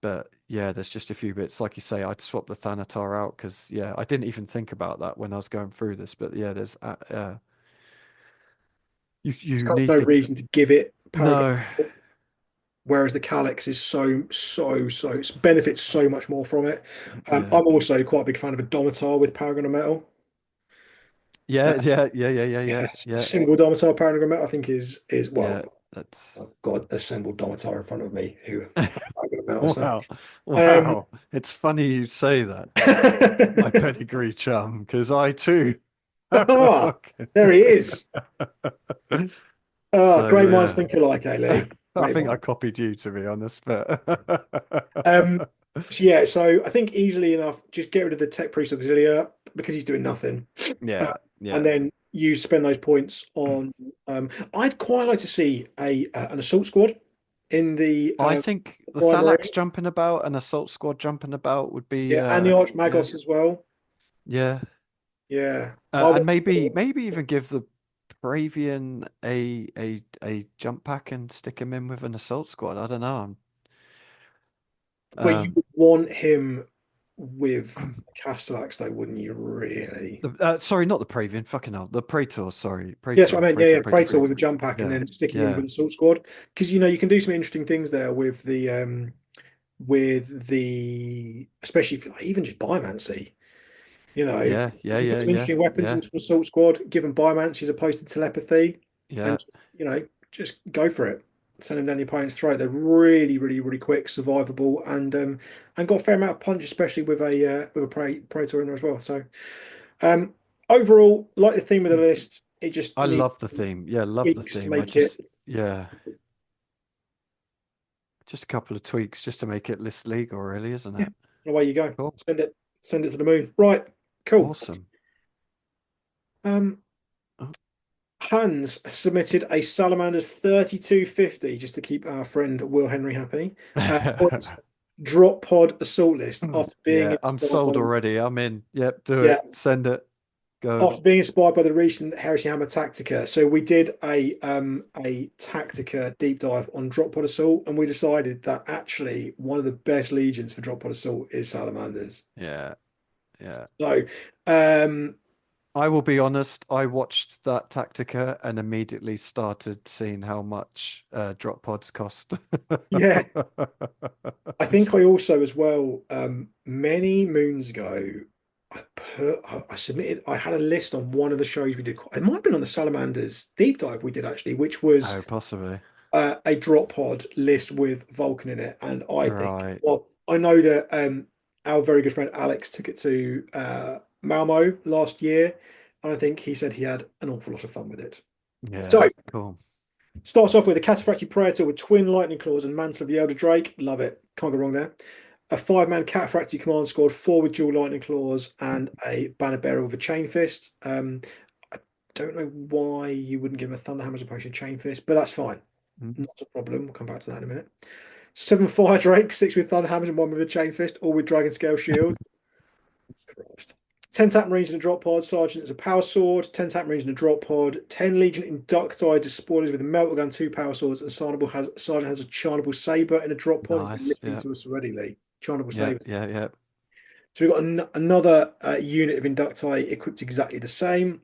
but yeah, there's just a few bits. Like you say, I'd swap the Thanatar out because yeah, I didn't even think about that when I was going through this. But yeah, there's it's you kind of need no the reason to give it Paragon, no, whereas the Calyx is so it benefits so much more from it. yeah, I'm also quite a big fan of a Domitar with Paragon of Metal. Uh, yeah, yes, a yeah, single Domitar Paragon of Metal, I think is well. yeah. That's I've got a single Domitar in front of me who have Paragon of Metal. So, wow, um, wow. It's funny you say that, my pedigree chum, because I too have a ah, fucking. there he is. Ah, So great minds yeah, think alike, eh, Lee? I Great think I mind. copied you to be honest, but Um, so yeah, so I think easily enough, just get rid of the Tech Priest Auxilia because he's doing nothing, uh, yeah, and yeah. then you spend those points on. I'd quite like to see a an assault squad in the I think the Thalax primary, jumping about and Assault Squad jumping about would be yeah, and the yeah, Archmagos as well. yeah. Yeah, I And want. maybe even give the Bravian a jump pack and stick him in with an Assault Squad. I don't know. Well, you Um, would want him with Castellax, though, wouldn't you? Really? sorry, not the Praevian. Fucking hell, the Praetor. Sorry, Yes, I meant, yeah, yeah, Praetor Praetor. with a jump pack and Yeah, then sticking him with yeah, an assault squad because you can do some interesting things there with the especially if, like, even just biomancy. yeah, yeah, You put yeah, some yeah, interesting weapons yeah, into an assault squad, give them biomancy as opposed to telepathy, yeah. and just go for it. Send them down your opponent's throat. They're really quick, survivable, and got a fair amount of punch, especially with a Praetor in there as well. So um, overall, like the theme of the list, it just I needs love the theme. Yeah, love the tweaks to theme. I make it. just yeah. Just a couple of tweaks just to make it list legal, really, isn't Yeah, it? and away you go. Cool. Send it to the moon. Right, cool. Awesome. Um, Oh, Hans submitted a Salamanders 3250 just to keep our friend Will Henry happy. On drop pod assault list after being Yeah, I'm inspired by sold already. I'm in. Yep, do yeah it. Send it. Go. after being inspired by the recent Heresy Hammer Tactica. So we did a Tactica deep dive on drop pod assault, and we decided that actually one of the best legions for drop pod assault is Salamanders. Yeah, yeah. So um I will be honest, I watched that Tactica and immediately started seeing how much drop pods cost. yeah, I think I also as well many moons ago I submitted I had a list on one of the shows we did. It might have been on the Salamanders deep dive we did actually, which was Oh, possibly. a drop pod list with Vulcan in it. And I think, Right. well, I know that our very good friend Alex took it to Malmo last year, and I think he said he had an awful lot of fun with it. Yeah, So cool. starts off with a Cataphractii Praetor with twin lightning claws and Mantle of the Elder Drake. Love it. Can't go wrong there. A five-man Cataphractii command squad, four with dual lightning claws, and a banner bearer with a chain fist. I don't know why you wouldn't give him a Thunderhammer as opposed to chain fist, but that's fine. Mm. Not a problem. We'll come back to that in a minute. Seven fire drakes, six with Thunderhammers and one with a chain fist, all with dragon scale shield. Christ. 10 tap marines in a drop pod. Sergeant is a power sword. 10 tap marines in a drop pod. 10 legion inducti despoilers with a melter gun, two power swords, and Sergeant has a charnable saber in a drop pod. It's been Nice. listed Yeah. to us already, Lee. Charnable Yeah. saber. Yeah. Yeah. So we've got another unit of inducti equipped exactly the same.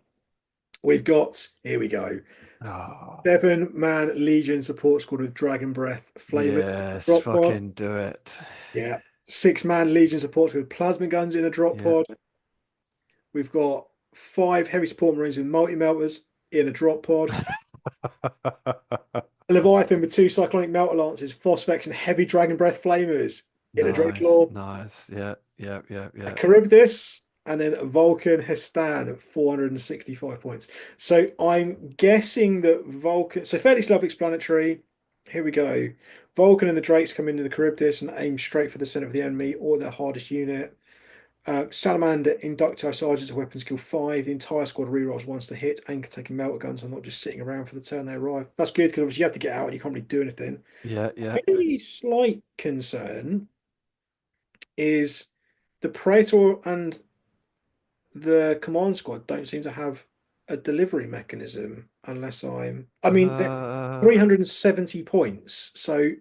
We've got, here we go, Oh, 7-man legion support squad with dragon breath flamers yes. drop pod. Fucking do it. Yeah. 6-man Legion supports with plasma guns in a drop Yeah. pod. We've got 5 heavy support marines with multi melters in a drop pod. A Leviathan with 2 cyclonic melter lances, phosphex, and heavy dragon breath flamers in a Nice. Draculaw. Nice. Yeah. Yeah. Yeah. A Yeah. Charybdis, and then a Vulcan Hestan at 465 points. So I'm guessing that Vulcan, so fairly self-explanatory. Here we go. Vulcan and the Drakes come into the Charybdis and aim straight for the center of the enemy or their hardest unit. Salamander Inducti Sergeants of Weapon Skill 5. The entire squad rerolls once to hit and can take melter guns and not just sitting around for the turn they arrive. That's good because obviously you have to get out and you can't really do anything. Yeah. Yeah. Only slight concern is the Praetor and the command squad don't seem to have a delivery mechanism unless I mean, they're Uh, 370 points. So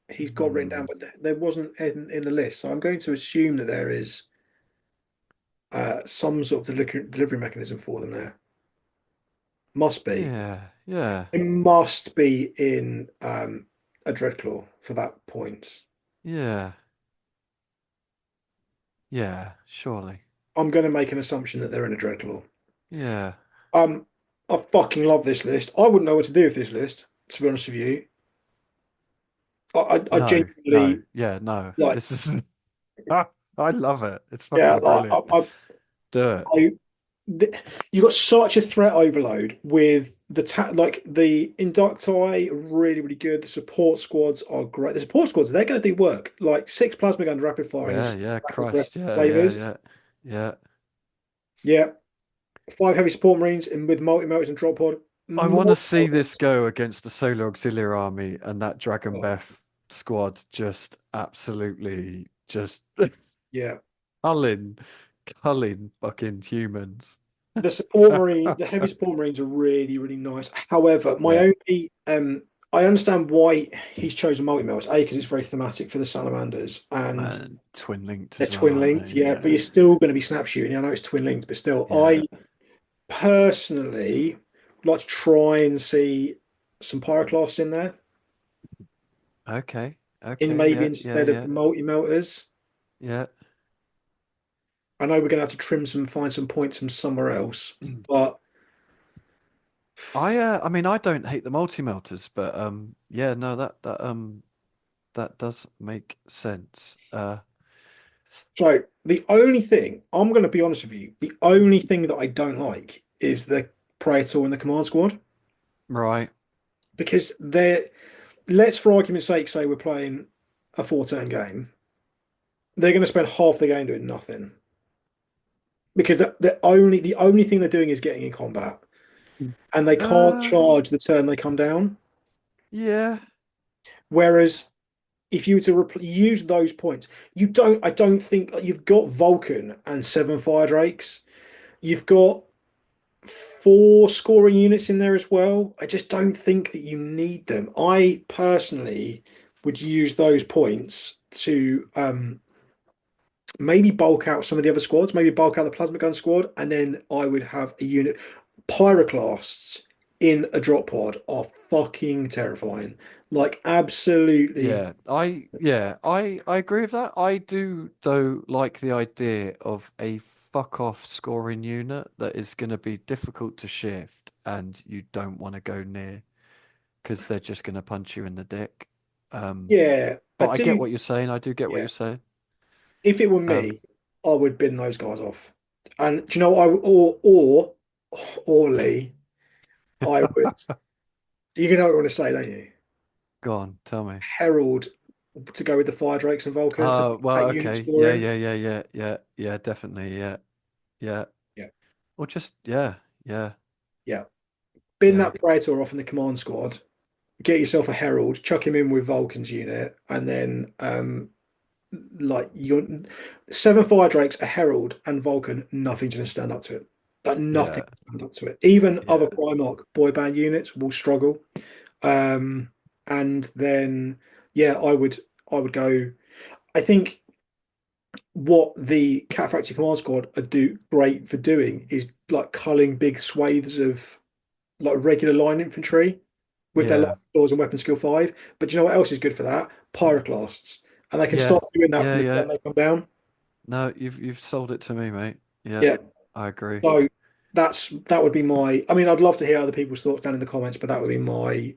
he's got written down, hmm. but there wasn't in the list. So I'm going to assume that there is some sort of delivery mechanism for them there. Must be. Yeah. Yeah. It must be in a Dreadclaw for that point. Yeah. Yeah. Surely. I'm going to make an assumption that they're in a Dreadclaw. Yeah. Um, I fucking love this list. I wouldn't know what to do with this list, to be honest with you. I No. No. genuinely Yeah. No. like, This is. I love it. It's yeah, fucking brilliant. Do it. I you got such a threat overload with like the inducti are really really good. The support squads are great. The support squads they're going to do work like 6 plasma guns rapid fire and Yeah. 6 Yeah. rapid breath Christ. Yeah. Yeah. flavors. Yeah. Yeah. Yeah, 5 heavy support marines and with multi motors and drop pod. I want to More see this go against the Solar Auxiliary Army and that Dragon Beth squad just absolutely just yeah, culling, culling fucking humans. the heavy support marines are really really nice. However, my Yeah. only I understand why he's chosen multi melters. A because it's very thematic for the salamanders and And twin linked they're as well, twin aren't linked, they? yeah, but Yeah. you're still going to be snap shooting. I know it's twin linked, but still, Yeah. I personally would like to try and see some pyroclasts in there, Okay. in Okay. maybe Yeah. Yeah. instead of Yeah. the multi melters. Yeah. I know we're going to have to find some points from somewhere else, but I mean I don't hate the multi-melters, but yeah, no, that does make sense. so the only thing I'm going to be honest with you, the only thing that I don't like is the Praetor and the command squad Right. because they're let's for argument's sake say we're playing a 4-turn game. They're going to spend half the game doing nothing because the only thing they're doing is getting in combat. and they can't Uh, charge the turn they come down. yeah, Whereas if you were to use those points, I don't think you've got Vulcan and seven Fire Drakes. You've got four scoring units in there as well. I just don't think that you need them. I personally would use those points to maybe bulk out some of the other squads, maybe bulk out the plasma gun squad, and then I would have a unit. Pyroclasts in a drop pod are fucking terrifying. Like absolutely. I agree with that. I do though like the idea of a fuck off scoring unit that is going to be difficult to shift and you don't want to go near because they're just going to punch you in the dick. Um, Yeah, I but I get do. what you're saying. I do get what Yeah. you're saying. If it were Um, me, I would bin those guys off. And do you know, or Lee, I would. You know what I want to say, don't you? Go on, tell me. Herald to go with the Fire Drakes and Vulcan to Well, that unit okay. Yeah, scoring. yeah, yeah, yeah, yeah, yeah, definitely. Yeah, yeah. Yeah, Or just, yeah, yeah, yeah. Bin yeah, that Praetor off in the command squad. Get yourself a Herald, chuck him in with Vulcan's unit, and then like your seven Fire Drakes, a Herald, and Vulcan, nothing's going to stand up to it. But nothing yeah, can stand up to it. Even other yeah, Primarch boy band units will struggle. Um, and then yeah, I would go. I think what the Cataphractic Command Squad are do great for doing is like culling big swathes of like regular line infantry with their light yeah, claws and weapon skill five. But do you know what else is good for that? Pyroclasts. And they can yeah, start doing that from yeah, the yeah. turn they come down. No, you've sold it to me, mate. Yeah, Yeah. I agree. So that would be my I mean, I'd love to hear other people's thoughts down in the comments, but that would be my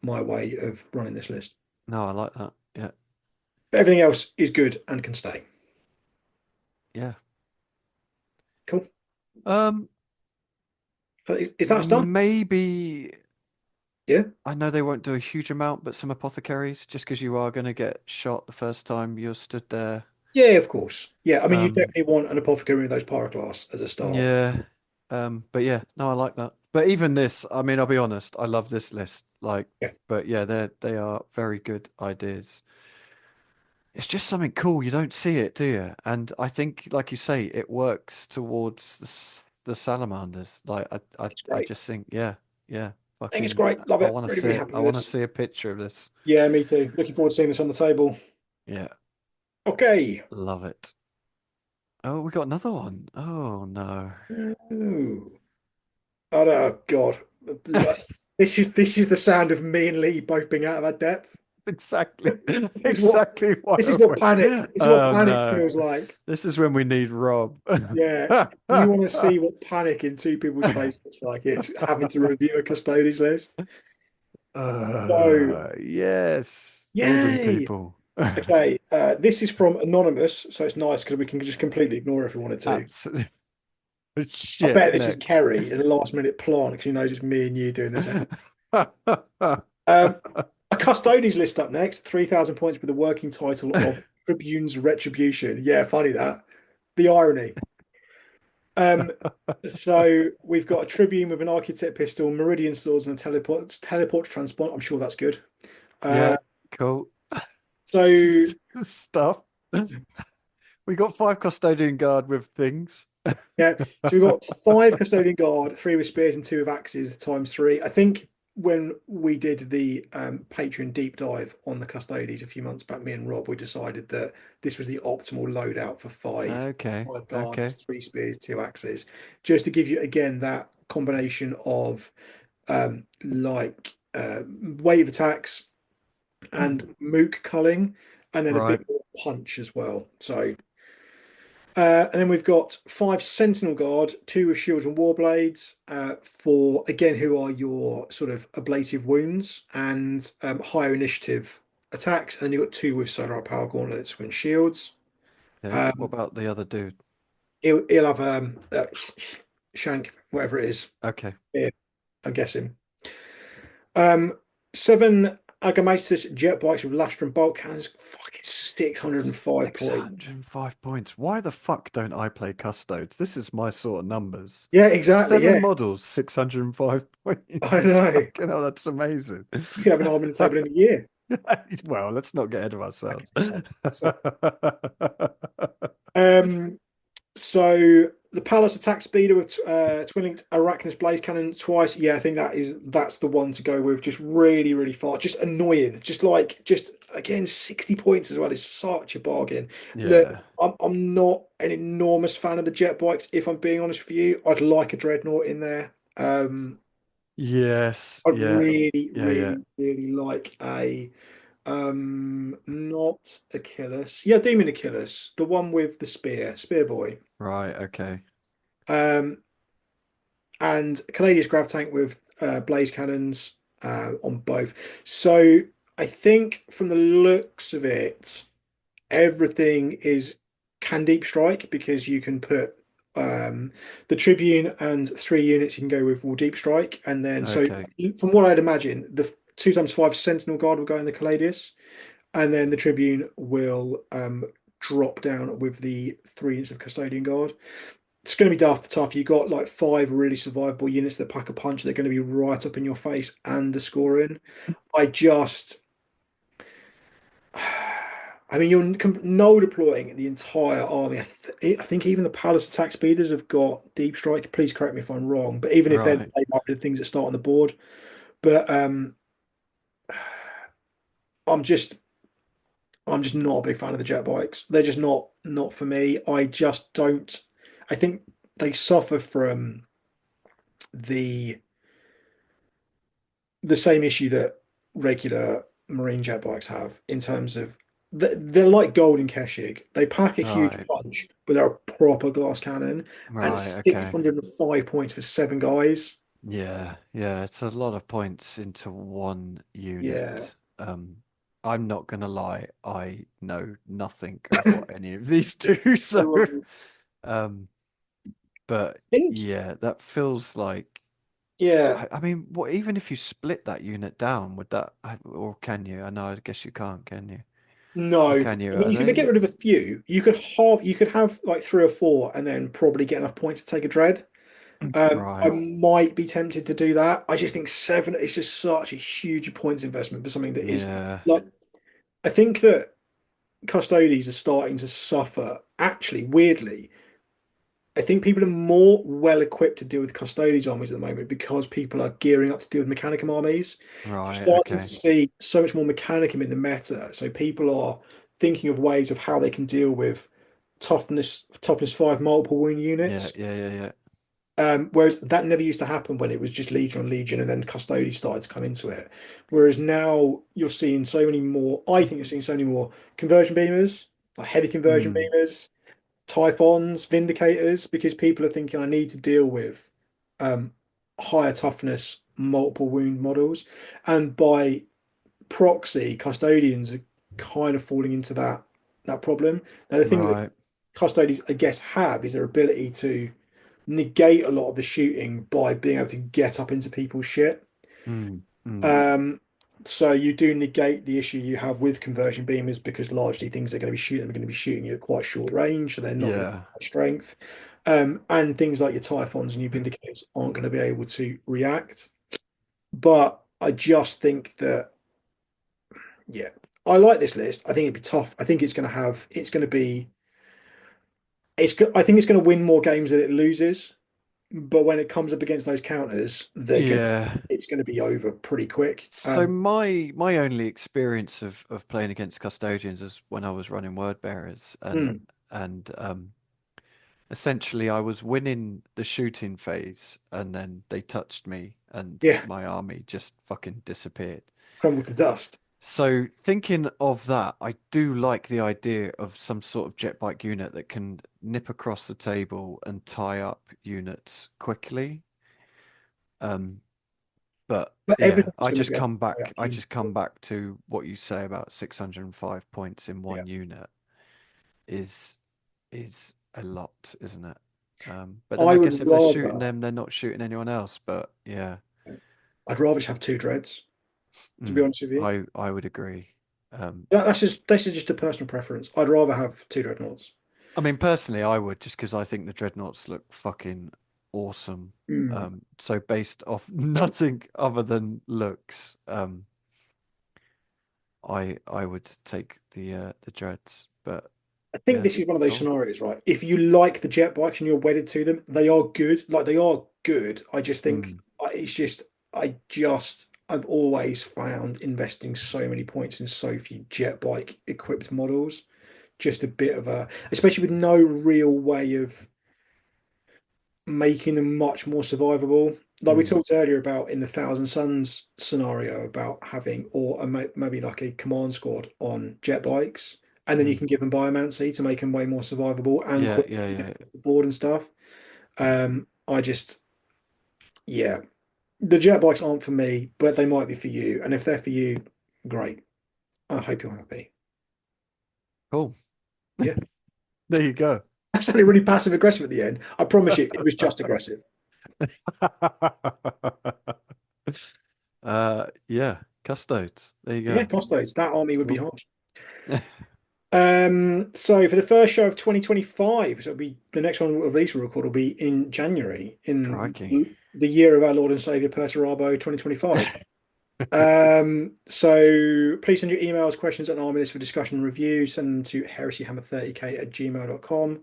my way of running this list. No, I like that. Yeah, But everything else is good and can stay. yeah. Cool. Um, Is that us done? maybe Yeah. I know they won't do a huge amount, but some apothecaries, just because you are going to get shot the first time you're stood there. Yeah, of course. Yeah, I mean, you Um, definitely want an apothecary with those pyroclasts as a start. yeah. But yeah, no, I like that. But even this, I mean, I'll be honest, I love this list. Like, Yeah, but yeah, they are very good ideas. It's just something cool. You don't see it, do you? And I think, like you say, it works towards the salamanders. Like, it's I great. just think, yeah, yeah, I think it's fucking, great. Love I it. want to Really, see really it. happy I with want to this. see a picture of this. Yeah, me too. Looking forward to seeing this on the table. Yeah, Okay. love it. Oh, we got another one. Oh no. Ooh. Oh, God. This is the sound of me and Lee both being out of our depth. Exactly, This is what exactly why this is I what went. panic. This is what Oh panic no, feels like. this is when we need Rob. Yeah. You want to see what panic in two people's faces looks like. It's having to review a Custodes list. So, Yes, golden yay. people. Okay, this is from Anonymous, so it's nice because we can just completely ignore it if we wanted to. Absolutely I shit. bet this is Next. Kerry in a last minute plant because he knows it's me and you doing this episode. Um, a Custodes list up next, 3,000 points with the working title of Tribune's Retribution. Yeah, funny that. The irony. So we've got a Tribune with an Architect pistol, Meridian swords, and a teleport transport. I'm sure that's good. Yeah, Uh, cool. so Stuff. We got five custodian guard with things. Yeah, so we've got five custodian guard, three with spears and two with axes, times three. I think when we did the Patreon deep dive on the custodies a few months back, me and Rob, we decided that this was the optimal loadout for Okay, five guard, okay. three spears, two axes, just to give you again that combination of wave attacks and mook culling, and then a Right. bit more punch as well. So. And then we've got five Sentinel Guard, two with shields and warblades, for again who are your sort of ablative wounds and higher initiative attacks. And then you've got two with solar power gauntlets and shields. Okay. What Um, about the other dude? he'll have shank, whatever it is. Okay. Yeah, I'm guessing. Um, seven. Agamatus jet bikes with Lastron bolt cannons, fucking 605 points. 605 points. Why the fuck don't I play Custodes? This is my sort of numbers. Yeah, exactly. Seven Yeah, models, 605 I points. know. Fucking hell, that's amazing. You could have an argument table in a year. Well, let's not get ahead of ourselves. Okay, so, um, So the Palace attack speeder with twin-linked Arachnus blaze cannon twice. Yeah, I think that's the one to go with. Just really, really fast. Just annoying. Just again 60 points as well is such a bargain. Look, Yeah. I'm not an enormous fan of the jet bikes. If I'm being honest with you, I'd like a dreadnought in there. Yes. I'd Yeah. really, Yeah. Yeah. really, really like a not Achilles. Yeah, Demon Achilles, the one with the spear boy. Right. Okay. Um, and Caladius grav tank with blaze cannons on both. So I think from the looks of it, everything is can deep strike because you can put the Tribune and 3 units you can go with will deep strike, and then so Okay. from what I'd imagine, the 2 times 5 Sentinel Guard will go in the Caladius, and then the Tribune will drop down with the 3 units of Custodian Guard. It's going to be tough. You've got like 5 really survivable units that pack a punch. They're going to be right up in your face and the scoring. I just, I mean, you're null deploying the entire army. I think even the Palace attack speeders have got deep strike. Please correct me if I'm wrong. But even if Right. they might be the things that start on the board. But I'm just, I'm just not a big fan of the jet bikes. They're just not for me. I just don't. I think they suffer from the the same issue that regular marine jet bikes have in terms of they're like Golden Keshig. They pack a huge Right. punch, but they're a proper glass cannon, and Right. Okay. 605 points for 7 guys. Yeah. Yeah. It's a lot of points into one Yeah. unit. I'm not gonna lie. I know nothing of what any of these do. So, So, um, but think, yeah, that feels like. yeah, I mean, what? Even if you split that unit down, would that, or can you? I know. I guess you can't, can you? no. Or I can you? mean, Are you can get they rid of a few. You could have like 3 or 4, and then probably get enough points to take a dread. I right? might be tempted to do that. I just think 7 is just such a huge points investment for something that is Yeah. like I think that custodies are starting to suffer. Actually, weirdly, I think people are more well equipped to deal with custodies armies at the moment because people are gearing up to deal with mechanicum armies. You're Right. starting to Okay. see so much more mechanicum in the meta. So people are thinking of ways of how they can deal with toughness 5 multiple wound Yeah. units. Yeah. Yeah. Yeah. Whereas that never used to happen when it was just Legion on Legion and then Custody started to come into it. Whereas now you're seeing so many more, I think you're seeing so many more conversion beamers, like heavy conversion Hmm. beamers, Typhons, Vindicators, because people are thinking I need to deal with um, higher toughness, multiple wound models. And by proxy, Custodians are kind of falling into that problem. Now, the thing that Right. Custodians, I guess, have is their ability to negate a lot of the shooting by being able to get up into people's shit. Hmm. Hmm. Um, so you do negate the issue you have with conversion beamers because largely things they're going to be shooting are going to be shooting you at quite short range, so they're not going to Yeah. have strength. And things like your Typhons and your Vindicators aren't going to be able to react. But I just think that, yeah, I like this list. I think it'd be tough. I think it's going to be, I think it's going to win more games than it loses. But when it comes up against those counters, Yeah. it's going to be over pretty quick. So my only experience of playing against custodians is when I was running word bearers, Hmm, and essentially I was winning the shooting phase, and then they touched me, and yeah, my army just fucking disappeared. crumble to dust. So thinking of that, I do like the idea of some sort of jet bike unit that can nip across the table and tie up units quickly. Um, but But yeah, everything's going to be able to play out I just come back to what you say about 605 points in yeah. one unit is is a lot, isn't it? But then I I would guess if they're shooting rather, them, they're not shooting anyone else. But yeah, I'd rather just have 2 dreads. To be Mm. honest with you, I would agree. Um, that's just a personal preference. I'd rather have two dreadnoughts. I mean, personally, I would just because I think the dreadnoughts look fucking awesome. Mm. So based off nothing other than looks, I would take the dreads. But I think yeah, this is one of those cool. scenarios, right? If you like the jet bikes and you're wedded to them, they are good. Like they are good. I just think Mm, I've always found investing so many points in so few jet bike equipped models just a bit of a, especially with no real way of making them much more survivable. Like we mm, talked earlier about in the Thousand Suns scenario about having, or maybe like a command squad on jet bikes, and then you mm. can give them biomancy to make them way more survivable and Yeah, quick yeah, yeah. board and stuff. I just, yeah, the jet bikes aren't for me, but they might be for you. And if they're for you, great. I hope you're happy. Cool. Yeah, There you go. that sounded really passive aggressive at the end. I promise you, it was just aggressive. Yeah, Custodes. There you Yeah, go. Custodes. That army would be Cool. harsh. So for the first show of 2025, so it'll be the next one of these we'll record will be in January, in Crikey. the year of our Lord and Savior Perturabo 2025. So please send your emails, questions, and army list for discussion and review. Send them to heresyhammer30k@gmail.com.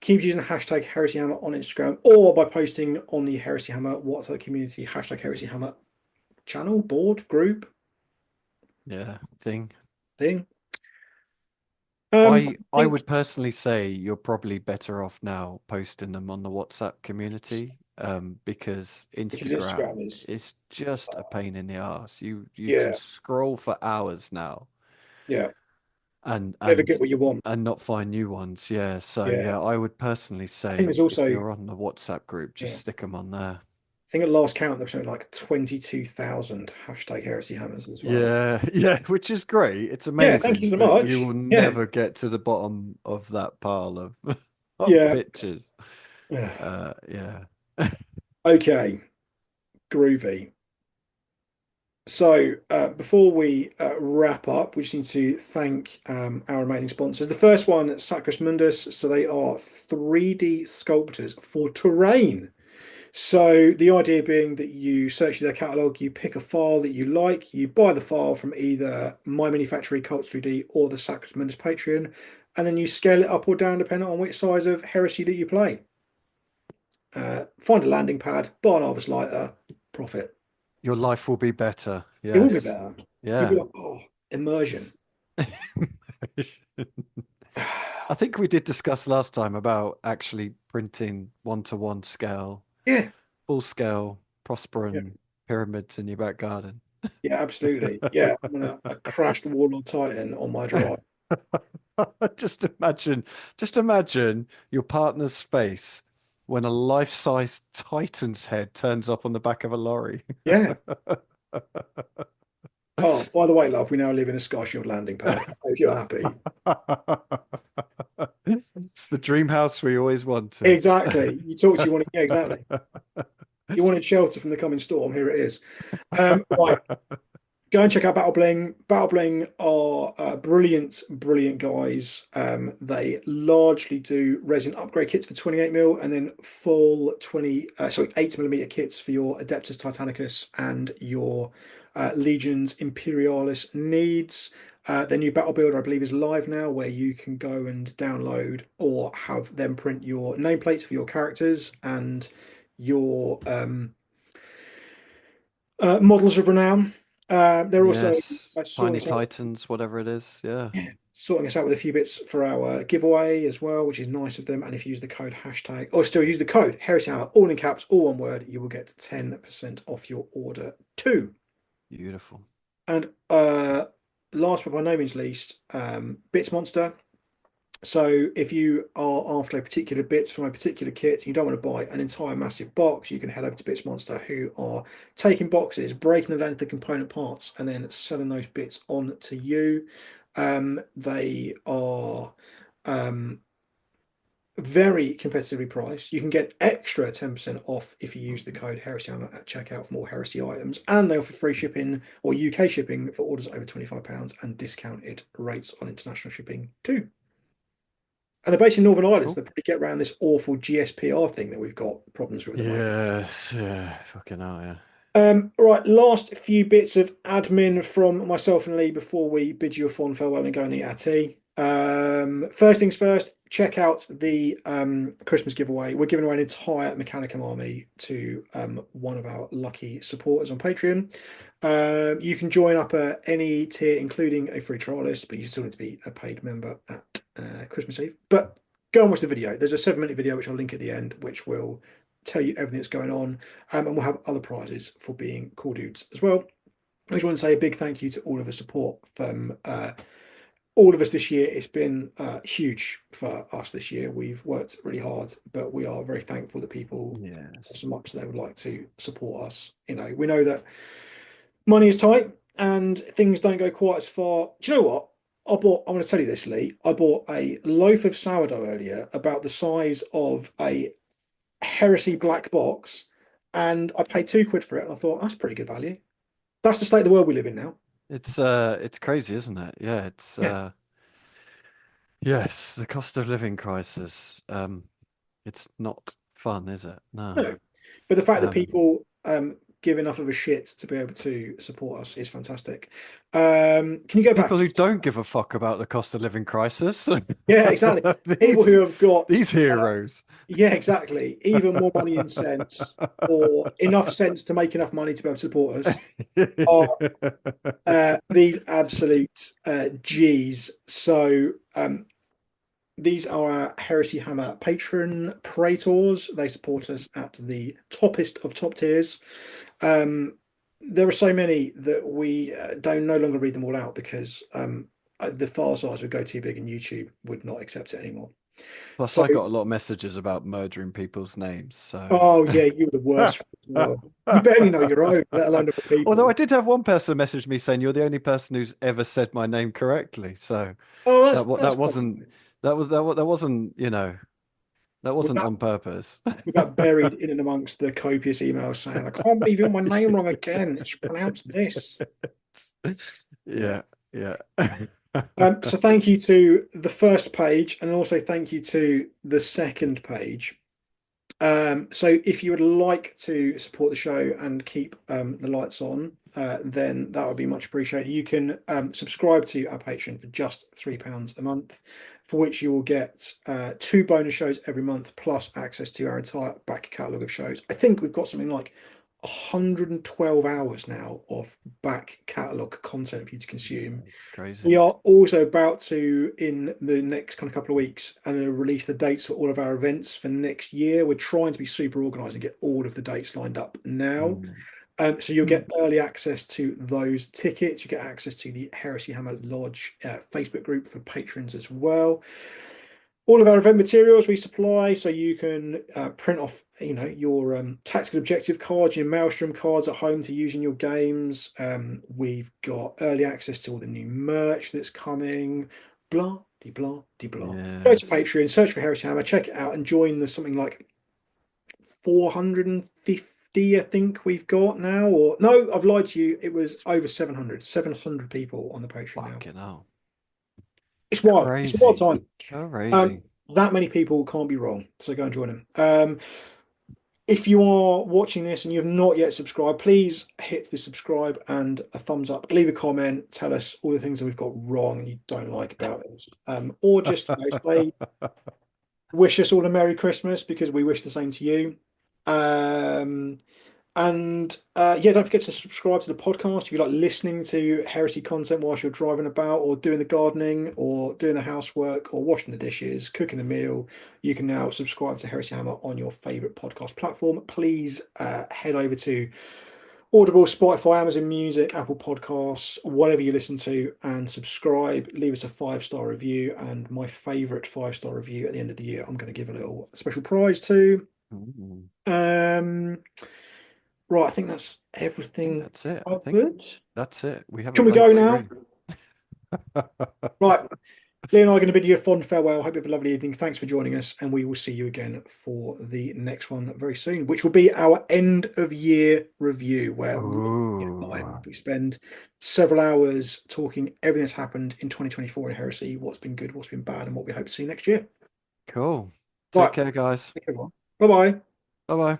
Keep using the hashtag heresyhammer on Instagram or by posting on the Heresy Hammer WhatsApp community hashtag heresyhammer channel, board, group Yeah, thing. thing. I I think would personally say you're probably better off now posting them on the WhatsApp community, because because Instagram Instagram is, is just a pain in the ass. You can yeah, scroll for hours now yeah, and never and get what you want. and not find new ones. Yeah, so Yeah. yeah, I would personally I think say there's if also, you're on the WhatsApp group, just yeah, stick them on there. I think at last count there was something like 22,000 hashtag heresy hammers as well. Yeah, yeah, which is great. It's Yeah, thank you amazing, so but you much. will Yeah, never get to the bottom of that pile of of yeah. pictures. Yeah. Okay, groovy. So before we wrap up, we just need to thank our remaining sponsors. The first one, Sacris Mundus. So they are 3D sculptors for terrain. So the idea being that you search their catalog, you pick a file that you like, you buy the file from either My Mini Factory, Cults 3D, or the Sacramentus Patreon, and then you scale it up or down depending on which size of heresy that you play. Find a landing pad, buy an Harvest Lighter, profit. Your life will be better. It will be Yes. better. You'll be Yeah. like, oh, immersion. I think we did discuss last time about actually printing one-to-one scale, Yeah, full scale, yeah, prospering pyramids in your back garden. yeah, absolutely. Yeah, I'm gonna a crashed Warlord Titan on my drive. Just imagine, just imagine your partner's face when a life-size Titan's head turns up on the back of a lorry. Yeah. Oh, by the way, love, we now live in a Sky Shield landing pad. I hope you're happy. It's the dream house we always wanted. Exactly. You talked to you wanted, yeah, exactly. You wanted shelter from the coming storm. Here it is. Right. Go and check out Battle Bling. Battle Bling are brilliant, brilliant guys. They largely do resin upgrade kits for 28 mil and then full 8mm kits for your Adeptus Titanicus and your Legions Imperialis needs. Their new Battle Builder, I believe, is live now, where you can go and download or have them print your nameplates for your characters and your models of renown. They're also Yes, sorting Tiny us out, Titans, whatever it is. Yeah, sorting us out with a few bits for our giveaway as well, which is nice of them. And if you use the code hashtag, or still use the code Heresy Hammer, all in caps, all one word, you will get 10% off your order too. beautiful. And last but by no means least, Bits Monster. So if you are after a particular bits from a particular kit, and you don't want to buy an entire massive box, you can head over to Bits Monster, who are taking boxes, breaking them down into the component parts, and then selling those bits on to you. They are um, very competitively priced. You can get extra 10% off if you use the code HeresyHammer at checkout for more Heresy items, and they offer free shipping or UK shipping for orders over £25 and discounted rates on international shipping too. And they're based in Northern Ireland, so Cool. they probably get around this awful GSPR thing that we've got problems with at the moment. Yes, yeah, fucking hell, yeah. Right, last few bits of admin from myself and Lee before we bid you a fond farewell and go and eat our tea. First things first, check out the Christmas giveaway. We're giving away an entire Mechanicum army to one of our lucky supporters on Patreon. You can join up at any tier, including a free trial list, but you still need to be a paid member at Christmas Eve. But go and watch the video. There's a 7-minute video which I'll link at the end, which will tell you everything that's going on, and we'll have other prizes for being cool dudes as well. I just want to say a big thank you to all of the support from all of us this year. It's been huge for us this year. We've worked really hard, but we are very thankful that people Yes. so much they would like to support us. We know that money is tight and things don't go quite as far. Do you know what? I'm going to tell you this, Lee. I bought a loaf of sourdough earlier about the size of a Heresy black box, and I paid £2 for it, and I thought that's pretty good value. That's the state of the world we live in now. It's crazy, isn't it? Yeah, it's Yeah, yes, the cost of living crisis. It's not fun, is it? No. no, but the fact that Um, people give enough of a shit to be able to support us is fantastic. Can you go back? People who don't give a fuck about the cost of living crisis. Yeah, exactly. People who These have got these heroes. yeah, exactly, even more money in sense or enough sense to make enough money to be able to support us are these absolute G's. So these are our Heresy Hammer patron praetors. They support us at the toppest of top tiers. There are so many that we don't no longer read them all out because the file size would go too big and YouTube would not accept it anymore. Plus, So, I got a lot of messages about murdering people's names. So, oh yeah, you were the worst as well. You barely know your own, let alone other although I people. did have one person message me saying you're the only person who's ever said my name correctly. So Oh, that that's quite wasn't that wasn't that with wasn't that on purpose. with that buried in and amongst the copious emails saying, "I can't believe you got my name wrong again. It's pronounced this." Yeah. Yeah, yeah. So thank you to the first page, and also thank you to the second page. So if you would like to support the show and keep the lights on, then that would be much appreciated. You can subscribe to our Patreon for just £3 a month, for which you will get 2 bonus shows every month, plus access to our entire back catalogue of shows. I think we've got something like 112 hours now of back catalogue content for you to consume. It's crazy. We are also about to, in the next kind of couple of weeks, and release the dates for all of our events for next year. We're trying to be super organized and get all of the dates lined up now. Mm. So you'll get early access to those tickets. You get access to the Heresy Hammer Lodge Facebook group for patrons as well. All of our event materials we supply, so you can print off, your tactical objective cards, your Maelstrom cards at home to use in your games. We've got early access to all the new merch that's coming. Blah de blah de blah. Go to Yes. Patreon, search for Heresy Hammer, check it out, and join the something like 450, I think we've got now. Or no, I've lied to you. It was over 700 people on the Patreon now. Fucking hell. It's wild. It's a wild Crazy. time. Um, Crazy. that many people can't be wrong. So go and join them. If you are watching this and you have not yet subscribed, please hit the subscribe and a thumbs up. Leave a comment. Tell us all the things that we've got wrong and you don't like about it. Or just say, wish us all a Merry Christmas because we wish the same to you. Um, yeah, don't forget to subscribe to the podcast if you like listening to heresy content whilst you're driving about or doing the gardening or doing the housework or washing the dishes, cooking a meal. You can now subscribe to Heresy Hammer on your favorite podcast platform. Please head over to Audible, Spotify, Amazon Music, Apple Podcasts, whatever you listen to, and subscribe. Leave us a 5-star review. And my favorite 5-star review at the end of the year, I'm going to give a little special prize to. Mm. Um, Right, I think that's I think everything that's it. I think covered. that's it. We Can haven't we played go the now? screen. Right. Lee and I are going to bid you a fond farewell. Hope you have a lovely evening. Thanks for joining us, and we will see you again for the next one very soon, which will be our end of year review, where Ooh, we spend several hours talking everything that's happened in 2024 in Heresy, what's been good, what's been bad, and what we hope to see next year. cool. Take Right. care, guys. Bye bye. Bye bye.